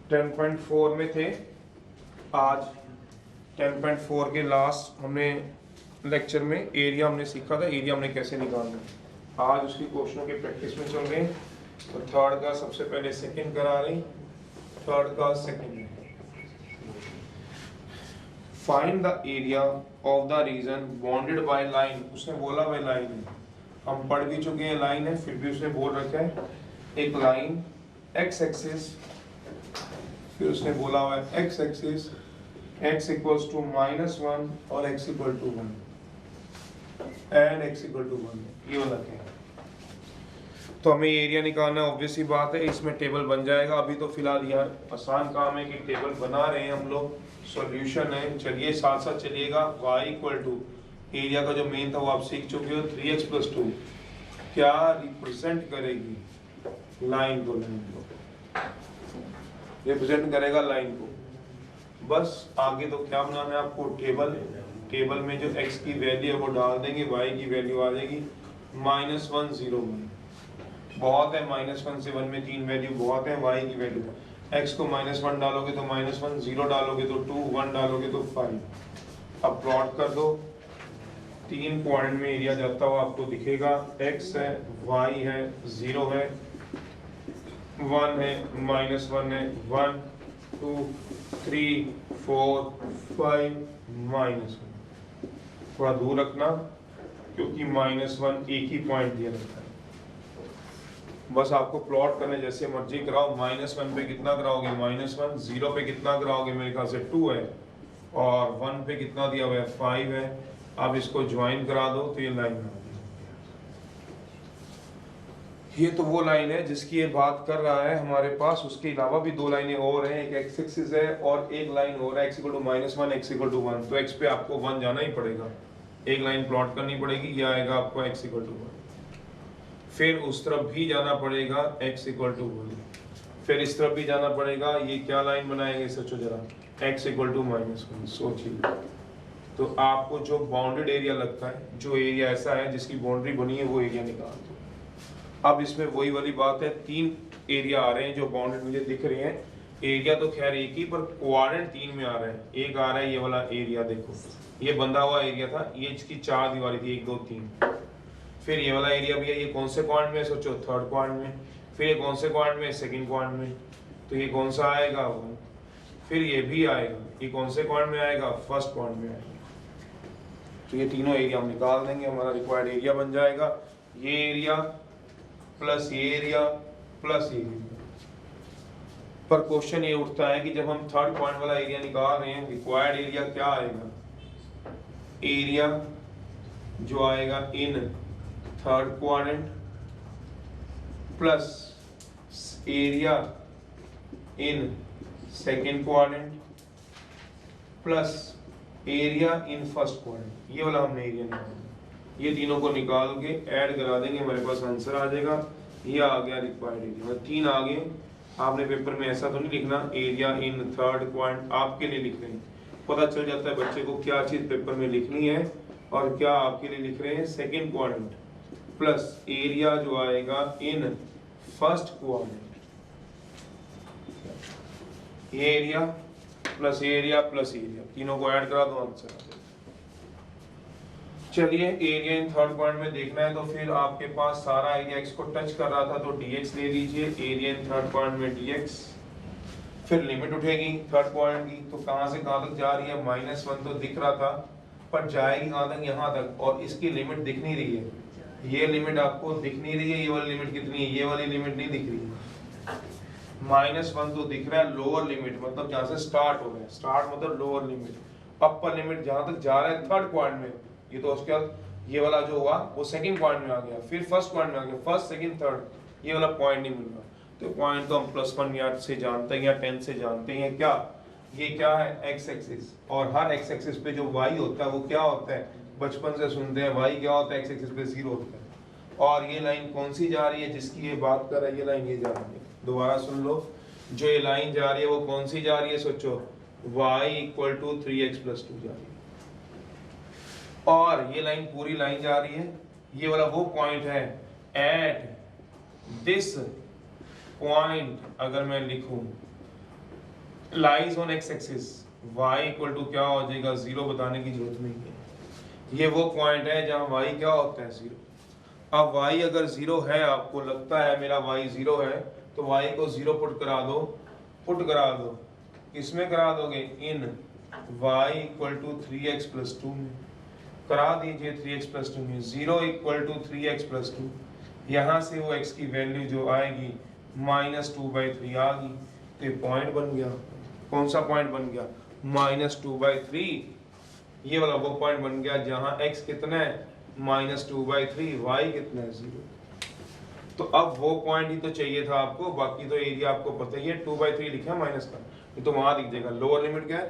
10.4 में थे। आज 10.4 के लास्ट हमने लेक्चर में एरिया हमने सीखा था, एरिया हमने कैसे निकालना है। आज उसकी क्वेश्चनों की प्रैक्टिस में चल रहे हैं। तो थर्ड का सबसे पहले सेकंड करा रही, थर्ड का second. Find the area of the reason bounded by line. उसने बोला भाई लाइन है, हम पढ़ भी चुके हैं लाइन है, फिर भी उसने बोल रखा है एक लाइन एक्स एक्सिस, फिर उसने बोला हुआ है x axis x equals to -1 और x equal to 1 and x equal to 1, ये वाला क्या है। तो हमें एरिया निकालना है, ऑब्वियस ही बात है, इसमें टेबल बन जाएगा। अभी तो फिलहाल यार आसान काम है कि टेबल बना रहे हैं हम लोग, सॉल्यूशन है। चलिए साथ साथ चलिएगा। y इक्वल टू एरिया का जो मेन था वो आप सीख चुके हो, 3x + 2 क्या रिप्रेजेंट करेगी लाइन को, लाइन को रिप्रेजेंट करेगा लाइन को। बस आगे तो क्या बनाना है आपको, टेबल। टेबल में जो x की वैल्यू है वो डाल देंगे, y की वैल्यू आ जाएगी -1 0 1। बहुत है, -1 से 1 में 3 वैल्यू बहुत है। y की वैल्यू x को -1 डालोगे तो -1, 0 डालोगे तो 2, 1 डालोगे तो 5। अब प्लॉट कर दो, 3 पॉइंट में एरिया जाता हुआ आपको दिखेगा। x है, y है, 0 है, 1 है, -1 है, 1 2 3 4 5 -1। थोड़ा दूर रखना क्योंकि -1 एक ही पॉइंट दिया रहता है। बस आपको प्लॉट करने जैसे मर्जी कराओ। -1 पे कितना कराओगे -1, 0 पे कितना कराओगे, मेरे ख्याल से 2 है, और 1 पे कितना दिया हुआ है 5 है। अब इसको ज्वाइन करा दो तो ये लाइन आ गई। ये तो वो लाइन है जिसकी ये बात कर रहा है हमारे पास। उसके अलावा भी 2 लाइनें और हैं, एक एक्स एक्सिस है और एक लाइन और है x equal to -1 x equal to 1। तो x पे आपको 1 जाना ही पड़ेगा, एक लाइन प्लॉट करनी पड़ेगी, ये आएगा आपको x इक्वल टू 1। फिर उस तरफ भी जाना पड़ेगा x इक्वल टू 1, फिर इस तरफ भी जाना पड़ेगा। ये क्या लाइन बनाएंगे सोचो जरा, x इक्वल टू -1। सोचिए तो आपको जो बाउंडेड एरिया लगता है, जो एरिया ऐसा है जिसकी बाउंड्री बनी है, वो एरिया निकाल दो। अब इसमें वही वाली बात है, 3 एरिया आ रहे हैं जो बाउंडेड मुझे दिख रहे हैं। एरिया तो खैर एक ही, पर क्वाड्रेंट 3 में आ रहा है। एक आ रहा है ये वाला एरिया, देखो ये बंधा हुआ एरिया था, ये इसकी 4 दीवारी थी, 1 2 3। फिर ये वाला एरिया भी है, ये कौन से क्वाड्रेंट में सोचो, थर्ड क्वाड्रेंट में। फिर ये कौन से क्वाड्रेंट में, सेकंड क्वाड्रेंट में। तो ये कौन सा आएगा, 1। फिर ये भी आएगा, ये कौन से क्वाड्रेंट में आएगा, फर्स्ट क्वाड्रेंट में आएगा। तो ये तीनों एरिया हम निकाल देंगे, हमारा रिक्वायर्ड एरिया बन जाएगा ये एरिया प्लस ये एरिया प्लस ये एरिया। पर क्वेश्चन ये उठता है कि जब हम थर्ड पॉइंट वाला एरिया निकाल रहे हैं, रिक्वायर्ड एरिया क्या आएगा, एरिया जो आएगा in third quadrant plus area in second quadrant plus area in first quadrant. ये वाला हमने एरिया निकाला, ये तीनों को निकाल के ऐड करा देंगे, हमारे पास आंसर आ जाएगा। ये आ गया रिक्वायर्ड एरिया। 3 आ गए। आपने पेपर में ऐसा तो नहीं लिखना एरिया इन थर्ड क्वाड्रेंट, आपके लिए लिख रहे हैं, पता चल जाता है बच्चे को क्या चीज पेपर में लिखनी है और क्या आपके लिए लिख रहे हैं। सेकंड क्वाड्रेंट प्लस एरिया जो आएगा इन फर्स्ट क्वाड्रेंट, ये area plus area plus area, तीनों को ऐड करा दो, आंसर आ जाएगा। चलिए एरिया इन थर्ड पॉइंट में देखना है तो फिर आपके पास सारा एरिया x को टच कर रहा था तो dx ले लीजिए, एरिया इन थर्ड पॉइंट में dx। फिर लिमिट उठेगी थर्ड पॉइंट की, तो कहां से कहां तक जा रही है, -1 तो दिख रहा था, पर जाएगी कहां तक, यहां तक, और इसकी लिमिट दिख नहीं रही है। ये लिमिट आपको दिख नहीं रही है, ये वाली लिमिट कितनी है, ये वाली लिमिट नहीं दिख रही है। -1 तो दिख रहा है, लोअर लिमिट मतलब जहां से स्टार्ट हो रहा है, स्टार्ट मतलब लोअर लिमिट, अपर लिमिट जहां तक जा रहा है थर्ड पॉइंट में, ये तो उसके बाद ये वाला जो हुआ वो सेकंड पॉइंट में आ गया, फिर फर्स्ट पॉइंट में आ गया, फर्स्ट सेकंड थर्ड, ये वाला पॉइंट नहीं मिल रहा। तो पॉइंट तो हम +1 याद से जानते हैं या 10 से जानते हैं। क्या ये क्या है, x एक्सिस, और हर x एक्सिस पे जो y होता है वो क्या होता है, बचपन से सुनते हैं y क्या होता है, x एक्सिस पे 0 होता है। और ये लाइन कौन सी जा रही है जिसकी ये बात कर रहा है, ये लाइन ये जा रही है, दोबारा सुन लो, जो ये लाइन जा रही है वो कौन सी जा रही है, सोचो y इक्वल टू 3x + 2 जा रही है। और ये लाइन पूरी लाइन जा रही है, ये वाला वो पॉइंट है, एट दिस पॉइंट अगर मैं लिखूं lies on x axis, y equal to क्या हो जाएगा 0, बताने की जरूरत नहीं है। ये वो पॉइंट है जहाँ y क्या होता है 0। अब y अगर 0 है, आपको लगता है मेरा y 0 है, तो y को 0 पुट करा दो, पुट करा दो, किसमें करा दोगे, इन y equal to 3x plus 2 में करा दीजिए। 3x प्लस 2 में 0 इक्वल टू 3x प्लस 2, यहाँ से वो x की वैल्यू जो आएगी -2/3 आ गई, तो ये पॉइंट बन गया। कौन सा पॉइंट बन गया, -2/3, ये वाला वो पॉइंट बन गया जहाँ x कितना है -2/3, y कितना है 0। तो अब वो पॉइंट ही तो चाहिए था आपको, बाकी तो एरिया आपको पता ही है, 2/3 लिखा है माइनस का, ये तो वहां दिख जाएगा। लोअर लिमिट क्या है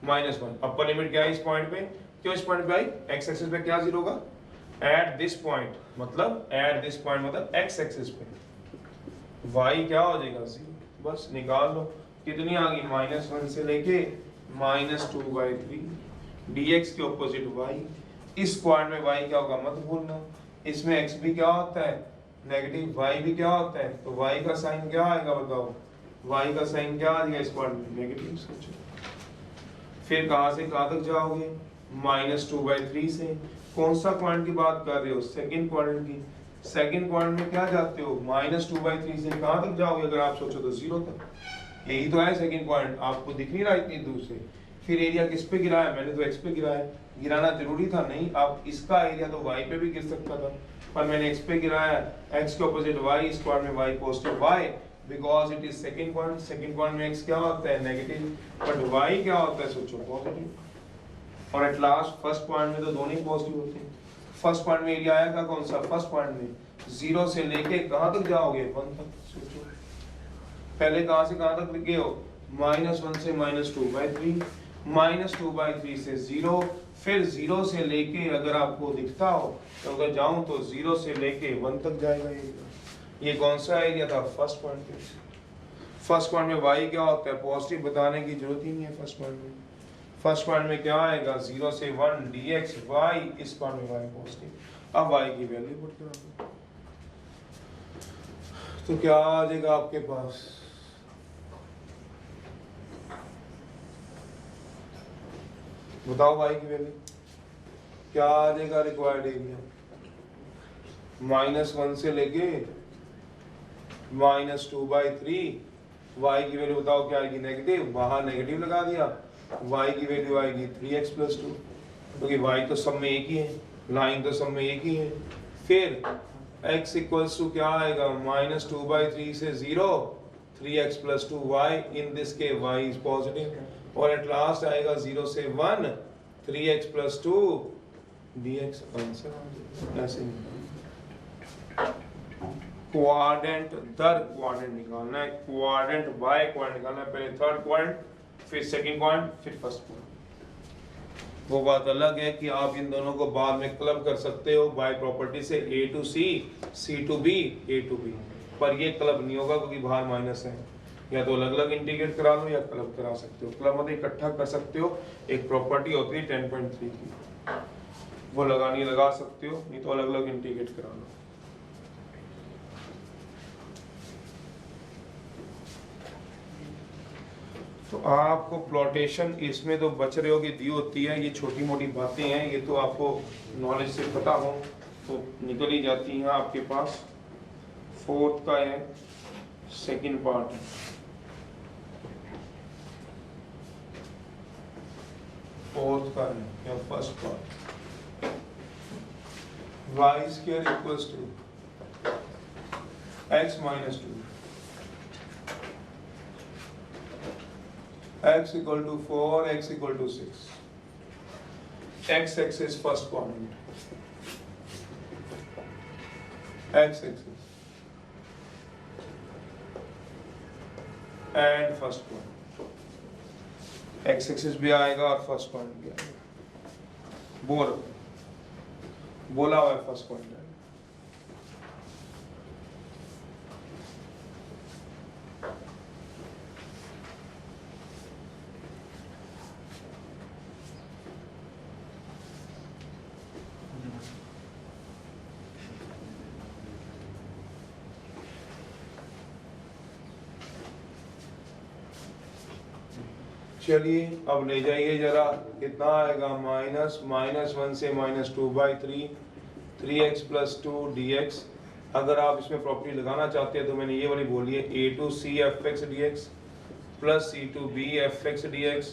-1, अपर लिमिट क्या है इस पॉइंट पे, क्यों इस पॉइंट पे आई, x एक्सिस पे क्या 0 होगा, एट दिस पॉइंट, मतलब एट दिस पॉइंट मतलब x एक्सिस पे y क्या हो जाएगा 0, बस निकाल लो। कितनी आ गई, -1 से लेके -2/3, dx के ऑपोजिट y, इस पॉइंट में y क्या होगा मत भूलना, इसमें x भी क्या होता है नेगेटिव, y भी क्या होता है, तो y का साइन क्या आएगा बताओ, y का साइन क्या आ जाएगा इस पॉइंट में नेगेटिव। सोचो फिर कहां से कहां तक जाओगे, -2/3 से, कौन सा पॉइंट की बात कर रहे हो, सेकंड क्वाड्रेंट की, सेकंड क्वाड्रेंट में क्या जाते हो, -2/3 से कहां तक जाओगे अगर आप सोचो तो 0 तक, यही तो है सेकंड पॉइंट, आपको दिख नहीं रहा इतनी दूर से। फिर एरिया किस पे गिराया, मैंने तो x पे गिराया, गिराना जरूरी था नहीं, आप इसका एरिया तो y पे भी गिर सकता था, पर मैंने x पे गिराया, x के ऑपोजिट y, इस पॉइंट में y positive y, because it is second point, second point में x क्या होता है नेगेटिव, बट y क्या होता है सोचो पॉजिटिव, और एट लास्ट फर्स्ट पॉइंट में तो दोनों ही पॉजिटिव होते हैं। फर्स्ट पॉइंट में एरिया आया था कौन सा, फर्स्ट पॉइंट में 0 से लेके कहां तक जाओगे 1 तक, सोचो पहले कहां से कहां तक गए हो, -1 से -2/3, -2/3 से 0, फिर 0 से लेके अगर आपको दिखता हो तो अगर जाऊं तो 0 से लेके 1 तक जाएगा ये कौन सा एरिया था, फर्स्ट पॉइंट पे। फर्स्ट पॉइंट में y क्या होता है पॉजिटिव, बताने की जरूरत ही नहीं है। फर्स्ट पॉइंट में, फर्स्ट पॉइंट में क्या आएगा 0 से 1 dx y, इस पॉइंट में y पॉजिटिव। अब y की वैल्यू पुट करा दो, तो क्या आ जाएगा आपके पास, बताओ y की वैल्यू क्या आ जाएगा, रिक्वायर्ड एरिया -1 से लेके -2/3, y की वैल्यू बताओ क्या आएगी नेगेटिव, बाहर नेगेटिव लगा दिया, y की वैल्यू आएगी 3x प्लस 2, क्योंकि y तो सब में एक ही है, लाइन तो सब में एक ही है। फिर x इक्वल्स टू क्या आएगा, -2/3 से 0, 3x plus 2y, in this के y इज पॉजिटिव, और एट लास्ट आएगा 0 से 1, 3x प्लस 2 dx, आंसर ऐसे क्वाड्रेंट दर क्वाड्रेंट निकालना है, क्वाड्रेंट बाय क्वाड्रेंट निकालना है, पहले थर्ड क्वाड्रेंट, फिर सेकंड क्वाड्रेंट, फिर फर्स्ट क्वाड्रेंट। वो बात अलग है कि आप इन दोनों को बाद में क्लब कर सकते हो बाय प्रॉपर्टी से, A to C, C to B, A to B, पर ये क्लब नहीं होगा क्योंकि बाहर माइनस है, या तो अलग अलग इंटीग्रेट करा लो या क्लब करा सकते हो। क्लब मतलब इकट्ठा कर सकते हो, एक प्रॉपर्टी होती है 10.3 की, वो लगानी लगा सकते हो, नहीं तो अलग अलग इंटीग्रेट करा लो। तो आपको प्लॉटेशन इसमें तो बच रहे हो कि दी होती है, ये छोटी मोटी बातें हैं, ये तो आपको नॉलेज से पता हो तो निकल ही जाती हैं आपके पास। फोर्थ का है, सेकंड पार्ट है, फोर्थ का है या first part, y square equals to x minus 2, x equal to 4, x equal to 6, x axis first quadrant, x axis and first quadrant, x axis भी आएगा और फर्स्ट पॉइंट भी आएगा, बोला हुआ है फर्स्ट पॉइंट आएगा। चलिए अब ले जाइए जरा, कितना आएगा -(-1) से -2/3 3x + 2 dx। अगर आप इसमें प्रॉपर्टी लगाना चाहते हैं तो मैंने ये वाली बोली है a2c fx dx plus c2b fx dx।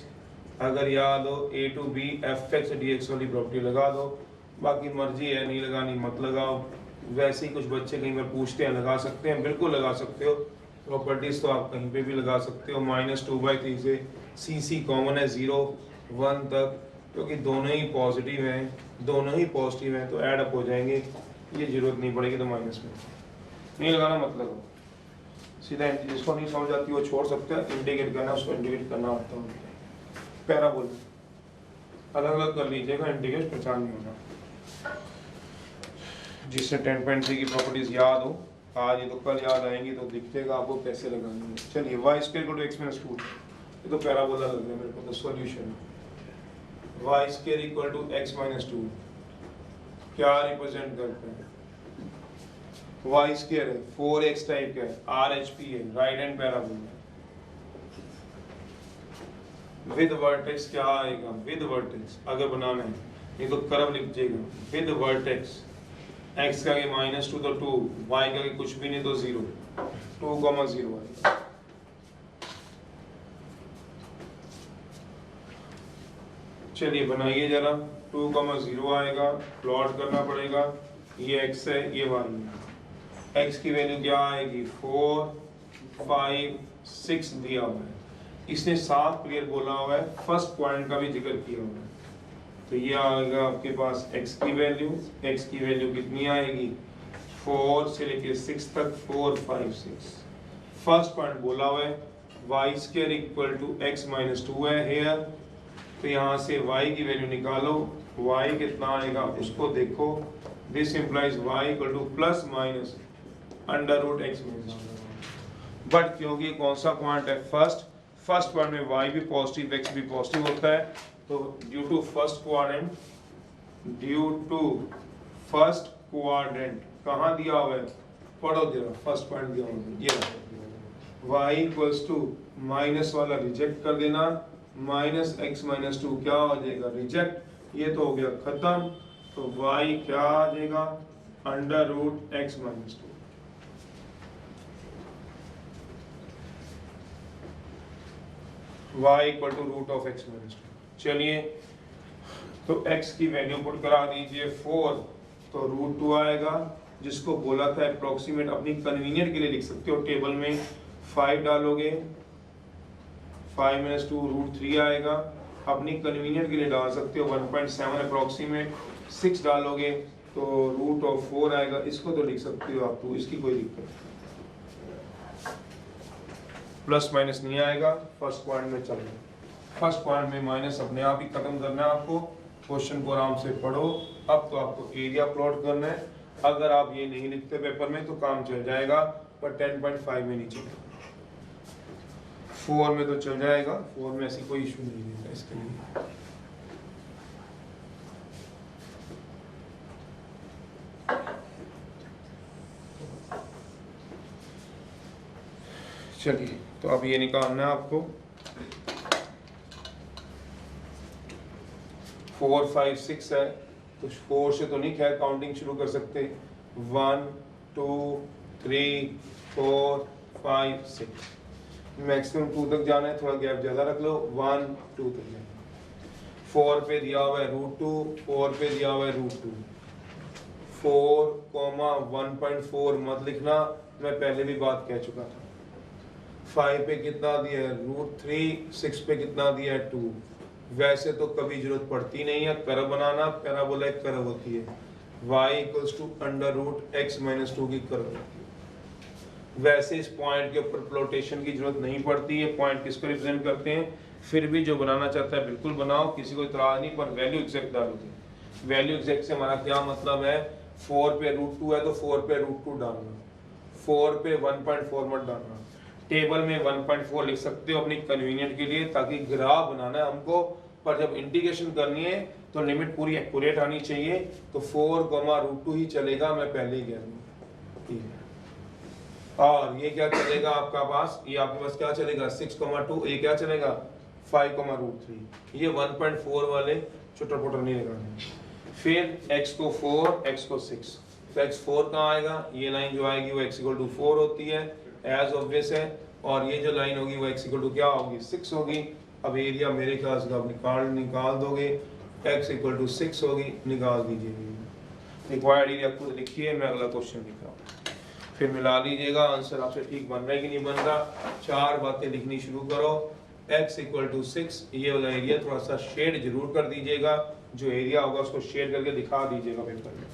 अगर याद हो a2b fx dx वाली प्रॉपर्टी लगा दो, बाकी मर्जी है, नहीं लगानी मत लगाओ। वैसे ही कुछ बच्चे कहीं पर पूछते हैं, लगा सकते हैं, बिल्कुल लगा सकते हो। प्रॉपर्टीज तो आप कहीं पे भी लगा सकते हो। -2/3 से सी कॉमन है 0 1 तक, क्योंकि दोनों ही पॉजिटिव हैं तो ऐड अप हो जाएंगे, ये जरूरत नहीं पड़ेगी। तो माइनस में नहीं लगाना मतलब सीधा, जिसको नहीं समझ आती वो छोड़ सकता है, इंटीग्रेट करना उसको इंटीग्रेट करना आता है। पैराबोल अलग अलग कर लीजिएगा, इंटीग्रेट पहचान नहीं होना। जिससे 10.3 की प्रॉपर्टीज याद हो आज ही तो कल याद आएंगी, तो दिखेगा आपको कैसे लगानी है। चलिए y² x - 2, ये तो पैराबोला लग रहा है मेरे को। तो सॉल्यूशन y² x - 2 क्या रिप्रेजेंट करते हैं? y² है 4x टाइप का है, RHP है, right hand parabola. With vertex क्या आएगा? विद वर्टेक्स अगर बनाना है ये तो कर्व लिख दीजिएगा, विद वर्टेक्स x का -2 तो 2, y का कुछ भी नहीं तो 0, 2,0 आएगा। चलिए बनाइए जरा, 2,0 आएगा, प्लॉट करना पड़ेगा। ये x है, ये y है। x की वैल्यू क्या आएगी? 4 5 6 दिया हुआ है। इसने साफ क्लियर बोला हुआ है, फर्स्ट पॉइंट का भी जिक्र किया हुआ है। तो ये आएगा आपके पास x की वैल्यू कितनी आएगी? 4 से लेके 6 तक, 4 5 6। फर्स्ट पॉइंट बोला हुआ है y² = x - 2 है हेयर। तो यहाँ से y की वैल्यू निकालो, y कितना आएगा उसको देखो। This implies y ± √x। But क्योंकि कौन सा पॉइंट है? फर्स्ट पॉइंट में y भी पॉजिटिव x भी पॉजिटिव होता है, तो ड्यू टू फर्स्ट क्वाड्रेंट कहाँ दिया हुआ है? पढ़ो जरा, फर्स्ट पॉइंट दिया हुआ है ये y माइनस वाला रिजेक्ट कर देना, -x - 2 क्या हो जाएगा? रिजेक्ट। ये तो हो गया खत्म। तो y क्या आ जाएगा? √x - 2। y = √x - 2। चलिए तो x की वैल्यू पुट करा दीजिए 4, तो √2 आएगा, जिसको बोला था अप्रोक्सीमेट। अपनी कन्वीनियंट के लिए लिख सकते हो, टेबल में 5 डालोगे, 5 - 2 √3 आएगा। अपनी कन्वीनियंट के लिए डाल सकते हो 1.7 अप्रोक्सीमेट। 6 डालोगे तो √4 आएगा। इसको तो लिख सकते हो आप, तो इसकी कोई दिक्कत नहीं, प्लस माइनस नहीं आएगा। फर्स्ट पॉइंट में चल रहा, फर्स्ट पॉइंट में माइनस अपने आप ही खत्म करना है आपको। क्वेश्चन को आराम से पढ़ो। अब तो आपको एरिया प्लॉट करना है। अगर आप ये नहीं लिखते पेपर में तो काम चल जाएगा, पर 10.5 में नहीं चलेगा। 4 में तो चल जाएगा, 4 में ऐसी कोई इशू नहीं है इसके लिए। चलिए तो अब ये निकालना है आपको। 4 5 6 है, तो 4 से तो नहीं खैर काउंटिंग शुरू कर सकते। 1 2 3 4 5 6, मैक्सिमम 2 तक जाना है, थोड़ा गैप ज़्यादा रख लो। 1 2 तक जाना। 4 पे दिया हुआ है √2, 4 पे दिया हुआ है √2। 4, 1.4 मत लिखना, मैं पहले भी बात कह चुका था। 5 पे कितना दिया है? √3। 6 पे कितना दिया है? 2। वैसे तो कभी जरूरत पड़ती नहीं है कर्व बनाना, पैराबोला एक कर्व होती है। y = √x - 2 की कर्व होती है। वैसे इस पॉइंट के ऊपर प्लोटेशन की जरूरत नहीं पड़ती है। पॉइंट किसको रिप्रेजेंट करते हैं? फिर भी जो बनाना चाहता है बिल्कुल बनाओ, किसी को इतराज नहीं, पर वैल्यू एग्जैक्ट डालोगे। वैल्यू एग्जैक्ट से हमारा क्या मतलब है? 4 पे √2 है तो 4 पे √2 डालना, 4 पे 1.4 मत डालना। टेबल में 1.4 लिख सकते हो अपनी कन्वीनियंट के लिए, ताकि ग्राफ बनाना है हमको, पर जब इंटीग्रेशन करनी है तो लिमिट पूरी एक्यूरेट आनी चाहिए। तो 4, √2 ही चलेगा, मैं पहले ही कह दूँ, ठीक है। और ये क्या चलेगा आपका पास? ये आपके पास क्या चलेगा? 6, 2, ये क्या चलेगा? 5,√3। ये 1.4 वाले छोटा पोटर नहीं लगाने। फिर x को 4, x को 6, तो x4 कहाँ आएगा? ये लाइन जो आएगी वो x = 4 होती है, एज ऑब्वियस है। और ये जो लाइन होगी वो x = क्या होगी? 6 होगी। अब एरिया मेरे ख्याल से आप निकाल दोगे, x = 6 होगी, निकाल दीजिए। रिक्वायर्ड एरिया खुद लिखिए, मैं अगला क्वेश्चन लिख रहा हूँ, फिर मिला लीजिएगा आंसर आपसे ठीक बन रहा है कि नहीं बन रहा। 4 बातें लिखनी शुरू करो। x = 6, ये वाला एरिया थोड़ा सा शेड जरूर कर दीजिएगा, जो एरिया होगा उसको शेड करके दिखा दीजिएगा पेपर में,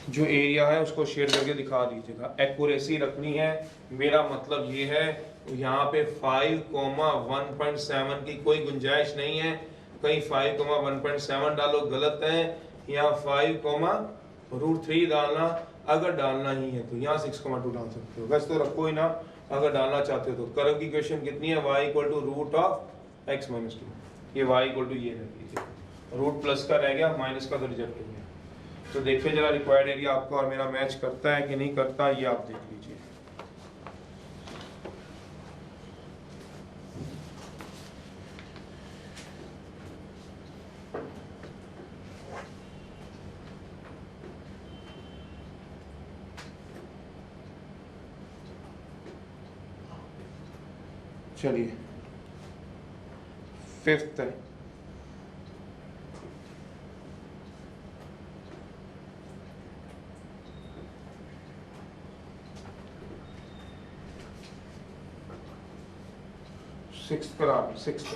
जो एरिया है उसको शेड करके दिखा दीजिएगा। एक्यूरेसी रखनी है, मेरा मतलब ये है यहाँ पे 5,1.7 की कोई गुंजाइश नहीं है, कहीं 5,1.7 डालो गलत है, यहाँ 5,√3 डालना, अगर डालना ही है तो यहाँ 6,2 डाल सकते हो, वैसे तो रखो ही ना अगर डालना चाहते हो तो। कर्व की इक्वेशन कितनी है? y = √x - 2, ये y = ये रह लीजिए, रूट प्लस का रह गया, माइनस का तो रिजेक्ट हो गया। तो देखिए जरा रिक्वायर्ड एरिया आपका और मेरा मैच करता है कि नहीं करता, ये आप देख लीजिए। चलिए 5th है, सिक्स्थ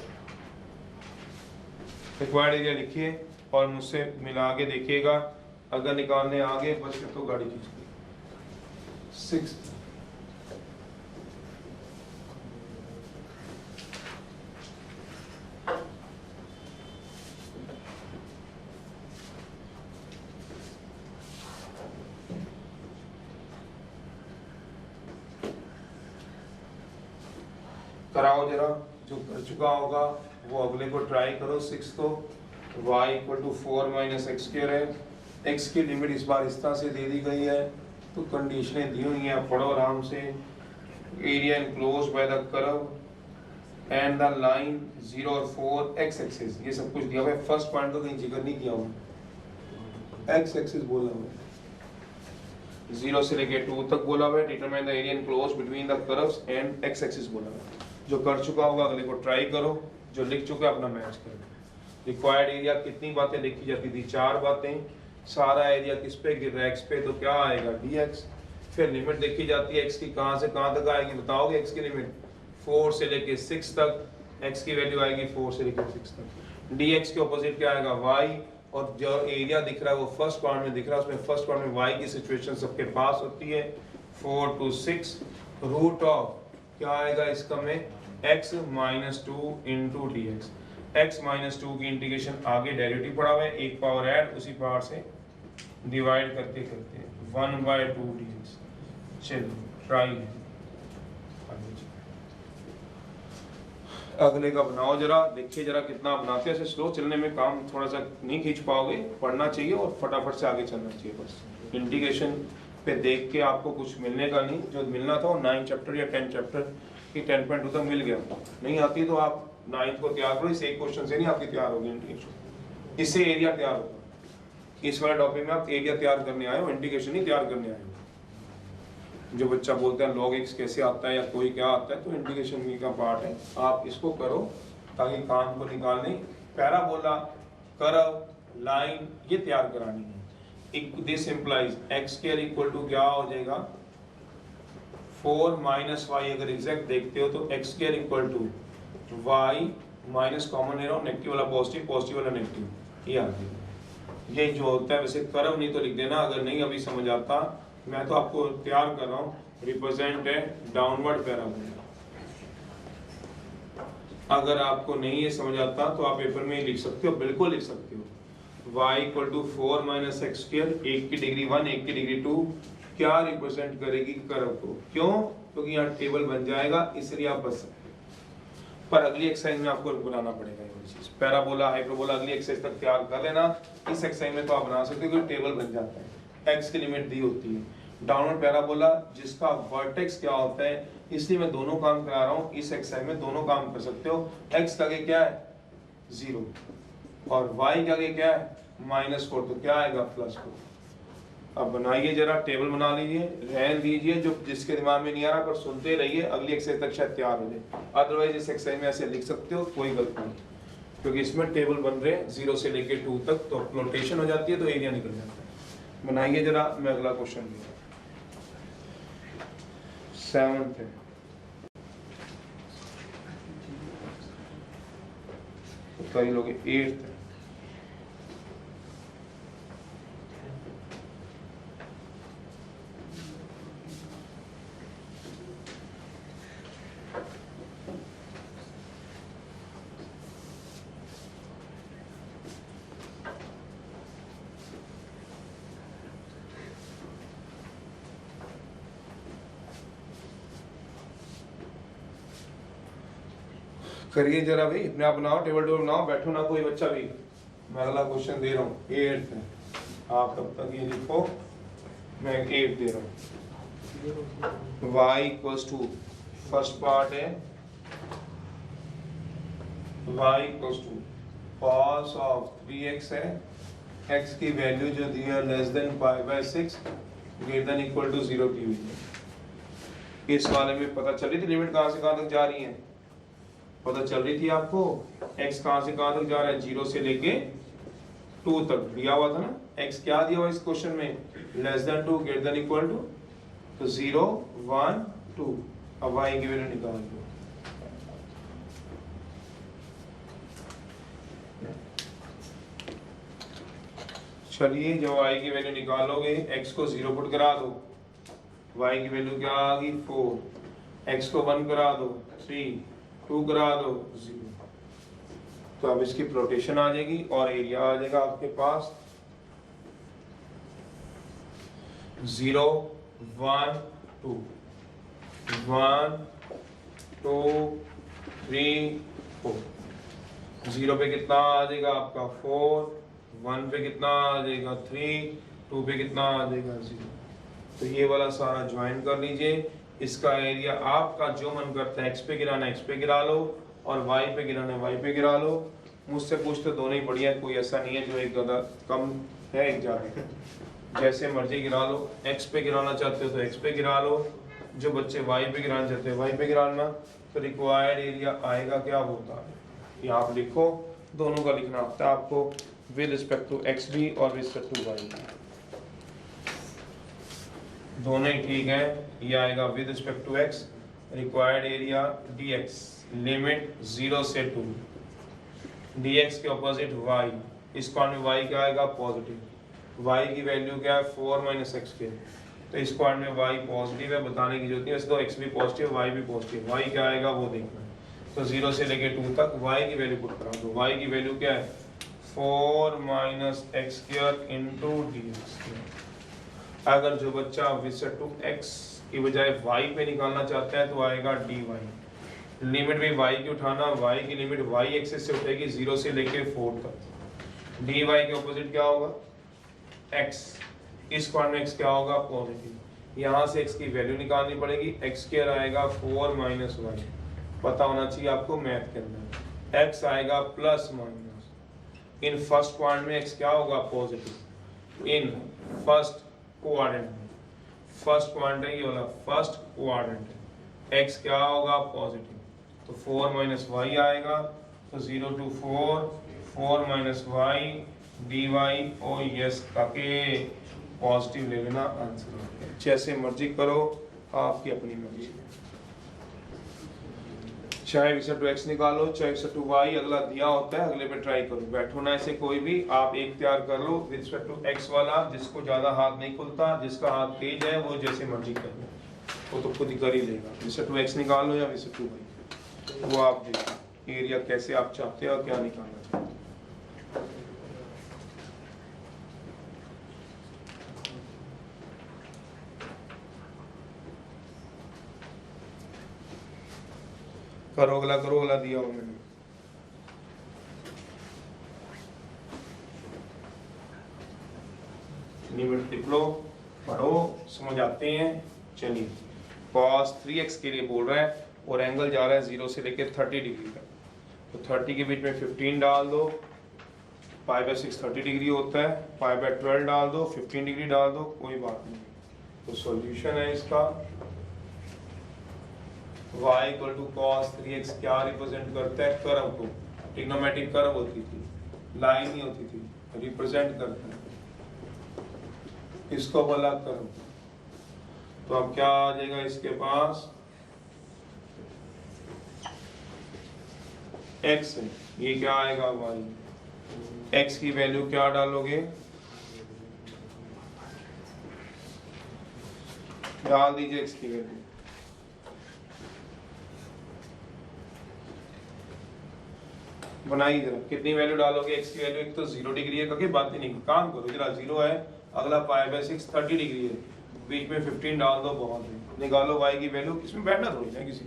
रिक्वायर्ड एरिया लिखिए और मुझसे मिला के देखिएगा, अगर निकालने आगे बस तो गाड़ी खींचिए। 6 कराओ जरा, जो कर चुका होगा वो अगले को ट्राई करो। 6 को y = 4 - x² है, x की लिमिट इस बार इस तरह से दे दी गई है, तो कंडीशनें दी हुई हैं, पढ़ो आराम से। Area enclose by the curve and the line 0 और 4 x एक्सिस, ये सब कुछ दिया हुआ है। फर्स्ट पॉइंट को कहीं जिक्र नहीं किया हुआ, x एक्सिस बोला हुआ है, 0 से लेके 2 तक बोला हुआ है। Determine the area enclose between the curves and x axis बोला हुआ है। जो कर चुका होगा अगले को ट्राई करो, जो लिख चुका है अपना मैच करो। रिक्वायर्ड एरिया कितनी बातें लिखी जाती थी? 4 बातें। सारा एरिया किस पे गिर रहा है? x पे, तो क्या आएगा? dx। फिर लिमिट देखी जाती है x की, कहाँ से कहाँ तक आएगी बताओगे? x की लिमिट 4 से लेके 6 तक, x की वैल्यू आएगी 4 से लेके 6 तक। dx के ऑपोजिट क्या आएगा? y। और जो एरिया दिख रहा है वो फर्स्ट पार्ट में दिख रहा है, उसमें फर्स्ट पार्ट में y की सिचुएशन सबके पास होती है, 4 to 6 रूट ऑफ क्या आएगा इसका में? x - 2 × dx। x - 2 की इंटीग्रेशन आगे डेरिवेटिव पढ़ा हुआ है, एक पावर ऐड, उसी पावर से डिवाइड करते करते 1/2 dx। चलिए ट्राई है, अगले का बनाओ जरा, देखिए जरा कितना बनाते हैं। ऐसे स्लो चलने में काम थोड़ा सा नहीं खींच पाओगे, पढ़ना चाहिए और फटाफट से आगे चलना चाहिए। बस इंटीग्रेशन पे देख के आपको कुछ मिलने का नहीं, जो मिलना था वो 9 चैप्टर या 10 चैप्टर की 10.2 तक मिल गया। नहीं आती तो आप 9th को तैयार करो, इस एक क्वेश्चन से नहीं आपकी तैयार होगी इंटीग्रेशन, इससे एरिया तैयार होगा। इस वाले टॉपिक में आप एरिया तैयार करने आए हो, इंटीग्रेशन नहीं तैयार करने आए हो। जो बच्चा बोलता है log x कैसे आता है या कोई क्या आता है, तो इंटीग्रेशन भी का पार्ट है, आप इसको करो ताकि काम को निकालने पैराबोला, कर्व, लाइन ये तैयार करानी है। दिस इंप्लाइज x² = क्या हो जाएगा? 4 - y। अगर एग्जैक्ट देखते हो तो x² = y माइनस कॉमन ले रहा हूँ, नेगेटिव वाला पॉजिटिव, पॉजिटिव वाला नेगेटिव, ये आ गया। ये जो होता है, वैसे कर्व नहीं तो लिख देना, अगर नहीं अभी समझ आता, मैं तो आपको तैयार कर रहा हूँ। रिप्रेजेंट है डाउनवर्ड पैराबोला। अगर आपको नहीं ये समझ आता तो आप पेपर में ही लिख सकते हो, बिल्कुल लिख सकते हो। y = 4 - x², एक की डिग्री 1, एक की डिग्री 2, क्या रिप्रेजेंट करेगी कर्व को? क्यों? क्योंकि यहाँ टेबल बन जाएगा, इसलिए आप बच सकते हो। पर अगली एक्सरसाइज में आपको बनाना पड़ेगा ये चीज, पैराबोला, हाइपरबोला अगली एक्सरसाइज तक तैयार कर लेना। इस एक्सरसाइज में तो आप बना सकते हो, क्योंकि टेबल बन जाता है, x की लिमिट दी होती है, डाउनवर्ड पैराबोला जिसका वर्टेक्स क्या होता है, इसलिए मैं दोनों काम करा रहा हूँ। इस एक्सरसाइज में दोनों काम कर सकते हो। एक्स का क्या है 0 और वाई का क्या है -4, तो क्या आएगा +4। अब बनाइए जरा, टेबल बना लीजिए, रहन दीजिए जो जिसके दिमाग में नहीं आ रहा, पर सुनते रहिए, अगली एक्सरसाइज तक शायद तैयार हो जाए। अदरवाइज इस एक्सरसाइज में ऐसे लिख सकते हो, कोई गलत नहीं, क्योंकि इसमें टेबल बन रहे हैं 0 से लेके 2 तक, तो फ्लोटेशन हो जाती है तो एरिया निकल जाता है। बनाइए जरा, मैं अगला क्वेश्चन दूंगा। 7th है, कई लोग 8th है। करिए जरा भाई, अपने आप बनाओ, टेबल टेबल बनाओ, बैठो ना कोई बच्चा भी। मैं अगला क्वेश्चन दे रहा हूँ 8th है, आप तब तक ये लिखो, मैं 8 दे रहा हूँ। y = फर्स्ट पार्ट है y = cos of 3x है, x की वैल्यू जो दी है <π/6 > 0 की हुई है। इस वाले में पता चल रही थी लिमिट कहाँ से कहाँ तक जा रही है, पता चल रही थी आपको। x कहाँ से कहाँ तक जा रहा है, 0 से लेके 2 तक दिया हुआ था ना। x क्या दिया हुआ इस क्वेश्चन में, <2 > तो 0 1 2। अब y की वैल्यू निकाल दो। चलिए, जब y की वैल्यू निकालोगे, x को 0 पुट करा दो, y की वैल्यू क्या आ गई 4, x को 1 करा दो 3, 2 करा दो 0। तो अब इसकी फ्लोटेशन आ जाएगी और एरिया आ जाएगा आपके पास 0 1 2 1 2 3 4। 0 पे कितना आ जाएगा आपका 4, 1 पे कितना आ जाएगा 3, 2 पे कितना आ जाएगा 0। तो ये वाला सारा ज्वाइन कर लीजिए। इसका एरिया आपका जो मन करता है, x पे गिराना x पे गिरा लो और y पे गिराना y पे गिरा लो। मुझसे पूछते दोनों ही बढ़िया है, कोई ऐसा नहीं है जो एक ज़्यादा कम है एक ज़्यादा है, जैसे मर्जी गिरा लो। x पे गिराना चाहते हो तो x पे गिरा लो, जो बच्चे y पे गिराना चाहते हो y पे गिराना। तो रिक्वायर्ड एरिया आएगा क्या होता है, ये आप लिखो, दोनों का लिखना होता है आपको, विद रिस्पेक्ट टू x भी और विद रिस्पेक्ट टू y भी, दोनों ही ठीक है। ये आएगा with respect to x, required area dx, limit 0 से 2, dx के ऑपोजिट y, इस क्वाड्रेंट में y क्या आएगा पॉजिटिव, y की वैल्यू क्या है 4 - x², तो इस क्वाड्रेंट में y पॉजिटिव है, बताने की जरूरत नहीं, वैसे तो x भी पॉजिटिव y भी पॉजिटिव, y क्या आएगा वो देखना है। तो 0 से लेके 2 तक y की वैल्यू पुट करा दो, y की वैल्यू क्या है 4 - x² × dx²। अगर जो बच्चा विद टू x की बजाय y पे निकालना चाहता है तो आएगा dy, लिमिट भी y की उठाना, y की लिमिट y एक्सिस से उठेगी 0 से लेके 4 तक, dy के ऑपोजिट क्या होगा x, इस क्वाड्रेंट में x क्या होगा पॉजिटिव, यहाँ से x की वैल्यू निकालनी पड़ेगी, x² आएगा 4 - y, पता होना चाहिए आपको मैथ के अंदर, x आएगा प्लस माइनस, इन फर्स्ट क्वाड्रेंट में x क्या होगा पॉजिटिव, इन फर्स्ट क्वाड्रेंट में, फर्स्ट क्वाड्रेंट है ये वाला फर्स्ट क्वाड्रेंट है, x क्या होगा पॉजिटिव, तो 4 - y आएगा, तो 0 to 4 4 - y dy, O yes काके पॉजिटिव ले लेना आंसर, जैसे मर्जी करो आपकी अपनी मर्जी, चाहे विद टू x निकालो चाहे विद टू y, अगला दिया होता है अगले पे ट्राई करो, बैठो ना ऐसे कोई भी, आप एक तैयार कर लो विद टू x वाला, जिसको ज्यादा हाथ नहीं खुलता, जिसका हाथ तेज है वो जैसे मर्जी कर लो, वो तो खुद ही कर ही लेगा। विद टू x निकाल लो या विद टू y, वो आप देखो एरिया कैसे आप चाहते हो और क्या निकालना चाहते हो। करो अगला दिया हो मैंने, लिमिट लिख लो पढ़ो, समझ आते हैं। चलिए, cos 3x के लिए बोल रहा है और एंगल जा रहा है 0 से लेके 30 डिग्री तक, तो 30 के बीच में 15 डाल दो, π/6 30 डिग्री होता है, π/12 डाल दो, 15 डिग्री डाल दो, कोई बात नहीं। तो सॉल्यूशन है इसका y = cos 3x क्या रिप्रेजेंट करता है? कर्व को, ट्रिग्नोमेट्रिक कर्व होती थी, लाइन नहीं होती थी, रिप्रेजेंट करता है, इसको बोला कर्व। तो अब क्या आ जाएगा इसके पास? x है, ये क्या आएगा y, x की वैल्यू क्या डालोगे? डाल दीजिए x की वैल्यू, बनाइए जरा, कितनी वैल्यू डालोगे x की वैल्यू? एक तो 0 डिग्री है, क्योंकि बात ही नहीं, काम करो जरा, 0 है, अगला π/6 30 डिग्री है, बीच में 15 डाल दो, बहुत है। निकालो y की वैल्यू, इसमें बैठना थोड़ी ना किसी,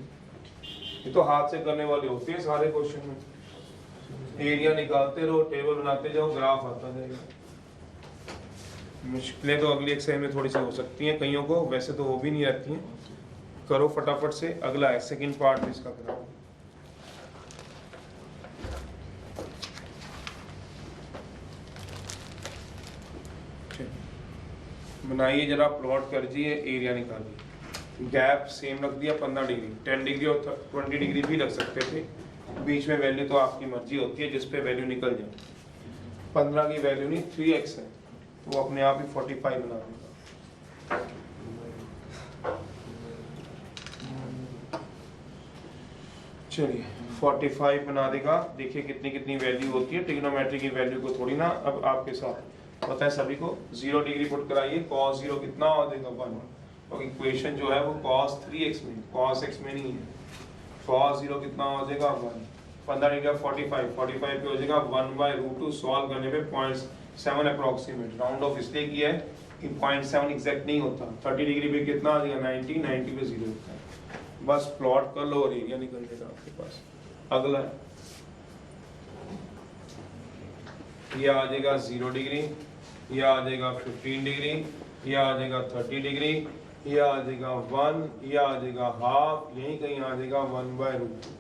ये तो हाथ से करने वाले होते हैं सारे क्वेश्चन में। एरिया निकालते रहो, टेबल बनाते जाओ, ग्राफ आता जाएगा। मुश्किलें तो अगली एक्सरसाइज में थोड़ी सी हो सकती हैं कईयों को, वैसे तो वो भी नहीं रहती हैं। करो फटाफट से, अगला है सेकंड पार्ट इसका कराओ। बनाइए जरा, प्लॉट कर दीजिए, एरिया निकालिए। गैप सेम रख दिया 15 डिग्री, 10 डिग्री और 20 डिग्री भी रख सकते थे, बीच में वैल्यू तो आपकी मर्जी होती है, जिस पे वैल्यू निकल जाए। 15 की वैल्यू नहीं 3x है, तो वो अपने आप ही 45 बना देगा। चलिए 45 बना देगा। देखिए कितनी कितनी वैल्यू होती है, ट्रिग्नोमेट्री की वैल्यू को थोड़ी ना अब आपके साथ पता है सभी को। 0 डिग्री पुट कराइए, cos 0 कितना हो देगा 1, और इक्वेशन जो है वो cos 3x में, cos x में नहीं है। cos 0 कितना हो जाएगा 1, 15 डिग्री 45 पे हो जाएगा 1/√2। सॉल्व करने पे 0.7 अप्रोक्सीमेट, राउंड ऑफ इसलिए किया है कि 0.7 एग्जैक्ट नहीं होता। 30 डिग्री पे कितना आ जाएगा 90 पे 0 होता है। बस प्लॉट कर लो और एरिया निकल जाएगा आपके पास। अगला ये आ जाएगा 0 डिग्री, ये आ जाएगा 15 डिग्री, ये आ जाएगा 30 डिग्री, ये आ जाएगा 1, ये आ जाएगा हाफ, यही कहीं आ जाएगा 1/√2।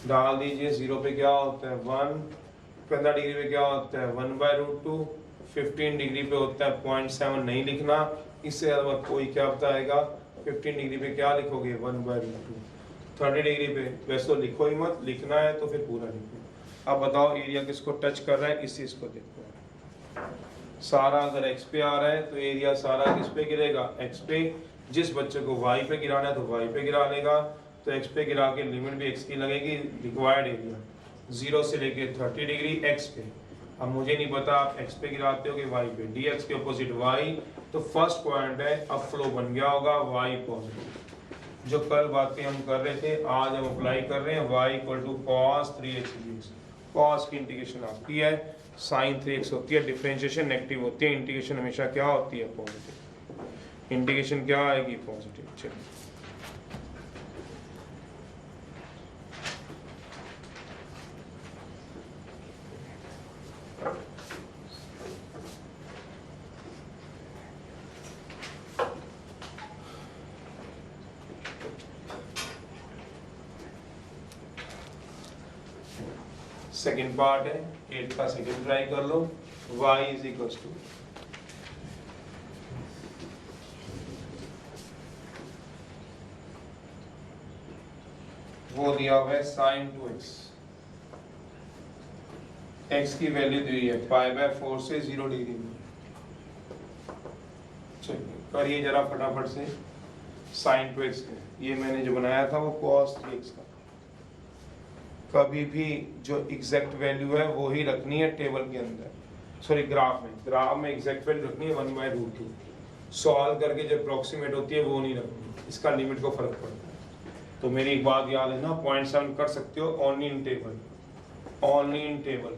डाल दीजिए, 0 पे क्या होता है 1, 15 डिग्री पे क्या होता है 1/√2, 15 डिग्री पे होता है 0.7, नहीं लिखना, इससे ज्यादा कोई क्या बताएगा। 15 डिग्री पे क्या लिखोगे 1/√2। 30 डिग्री पे वैसे तो लिखो ही मत, लिखना है तो फिर पूरा लिखो। अब बताओ एरिया किसको टच कर रहा है, इस चीज को देखो। सारा अगर x पे आ रहा है तो एरिया सारा किस पे गिरेगा, x पे। जिस बच्चे को y पे गिराना है तो y पे गिरा लेगा, तो x पे गिरा के लिमिट भी x की लगेगी। रिक्वायर्ड एरिया 0 से लेके 30 डिग्री x पे। अब मुझे नहीं पता आप x पे गिराते हो कि y पे, dx के अपोजिट y, तो फर्स्ट पॉइंट है, अब फ्लो बन गया होगा y पॉजिटिव। जो कल बातें हम कर रहे थे आज हम अप्लाई कर रहे हैं। y = cos 3x। cos की इंटीग्रेशन आपकी है, sin 3x होती है, डिफरेंशिएशन नेगेटिव होती है, इंटीग्रेशन हमेशा क्या होती है पॉजिटिव। इंटीग्रेशन क्या आएगी पॉजिटिव। चलिए सेकेंड पार्ट है, 8 का सेकेंड ट्राई कर लो। y = वो दिया हुआ है sin 2x, x की वैल्यू दी है π/4 से 0 डिग्री में। चलिए करिए जरा फटाफट से। sin 2x ये मैंने जो बनाया था वो cos 3x का। कभी भी जो एग्जैक्ट वैल्यू है वो ही रखनी है टेबल के अंदर, सॉरी ग्राफ में एग्जैक्ट वैल्यू रखनी है 1/√2। सॉल्व करके जो अप्रोक्सीमेट होती है वो नहीं रखनी, इसका लिमिट को फर्क पड़ता है। तो मेरी एक बात याद है ना, 0.7 कर सकते हो only in table, only in table,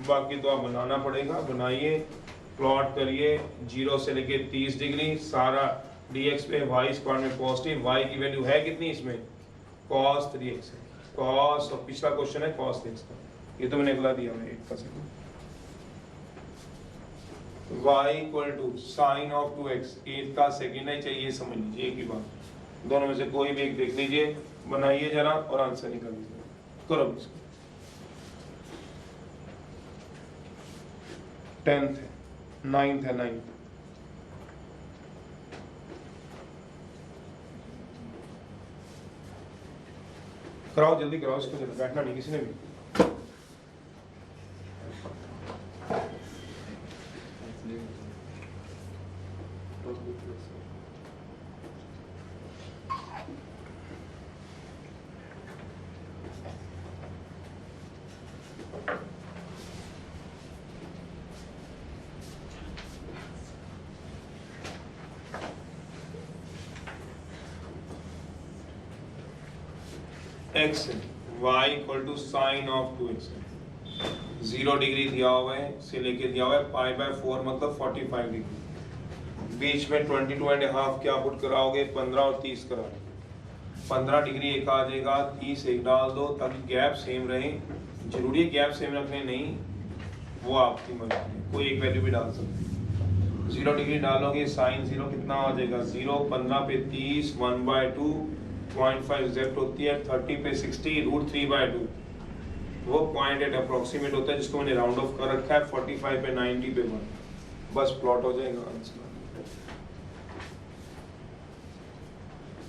बाकी तो आप बनाना पड़ेगा। बनाइए, प्लॉट करिए, 0 से लेके 30 डिग्री, सारा dx पे y² में पॉजिटिव। y की वैल्यू है कितनी इसमें, cos 3x है, cos, और पिछला क्वेश्चन है cos 3x का। ये तो मैंने अगला दिया है 8 का second. y equal to sine of 2x, 8 का सेकेंड है, चाहिए समझ लीजिए एक ही बात। दोनों में से कोई भी एक देख लीजिए, बनाइए जरा और आंसर निकाल लीजिए। करो इसको। 10th है, 9th है, 9th। कराओ जल्दी कराओ इसको, जल्दी बैठना नहीं किसी ने भी। x y equal to sine of 2x, 0 degree दिया हुआ है से लेके दिया हुआ है पाई बाय 4 मतलब 45 डिग्री। बीच में 22.5 क्या पुट कराओगे, 15 और 30 करा। 15 डिग्री एक आ जाएगा, 30 एक डाल दो ताकि गैप सेम रहे। जरूरी है गैप सेम रखने नहीं, वो आपकी मर्जी, कोई एक वैल्यू भी डाल सकते हैं। 0 डिग्री डालोगे साइन 0 कितना आ जाएगा 0, 15 पे 30, 1/2, 0.5 एग्जैक्ट होती है, 30 पे 60 √3/2, वो 0.8 अप्रोक्सीमेट होता है जिसको मैंने राउंड ऑफ कर रखा है। 45 पे 90 पे 1, बस प्लॉट हो जाएगा आंसर।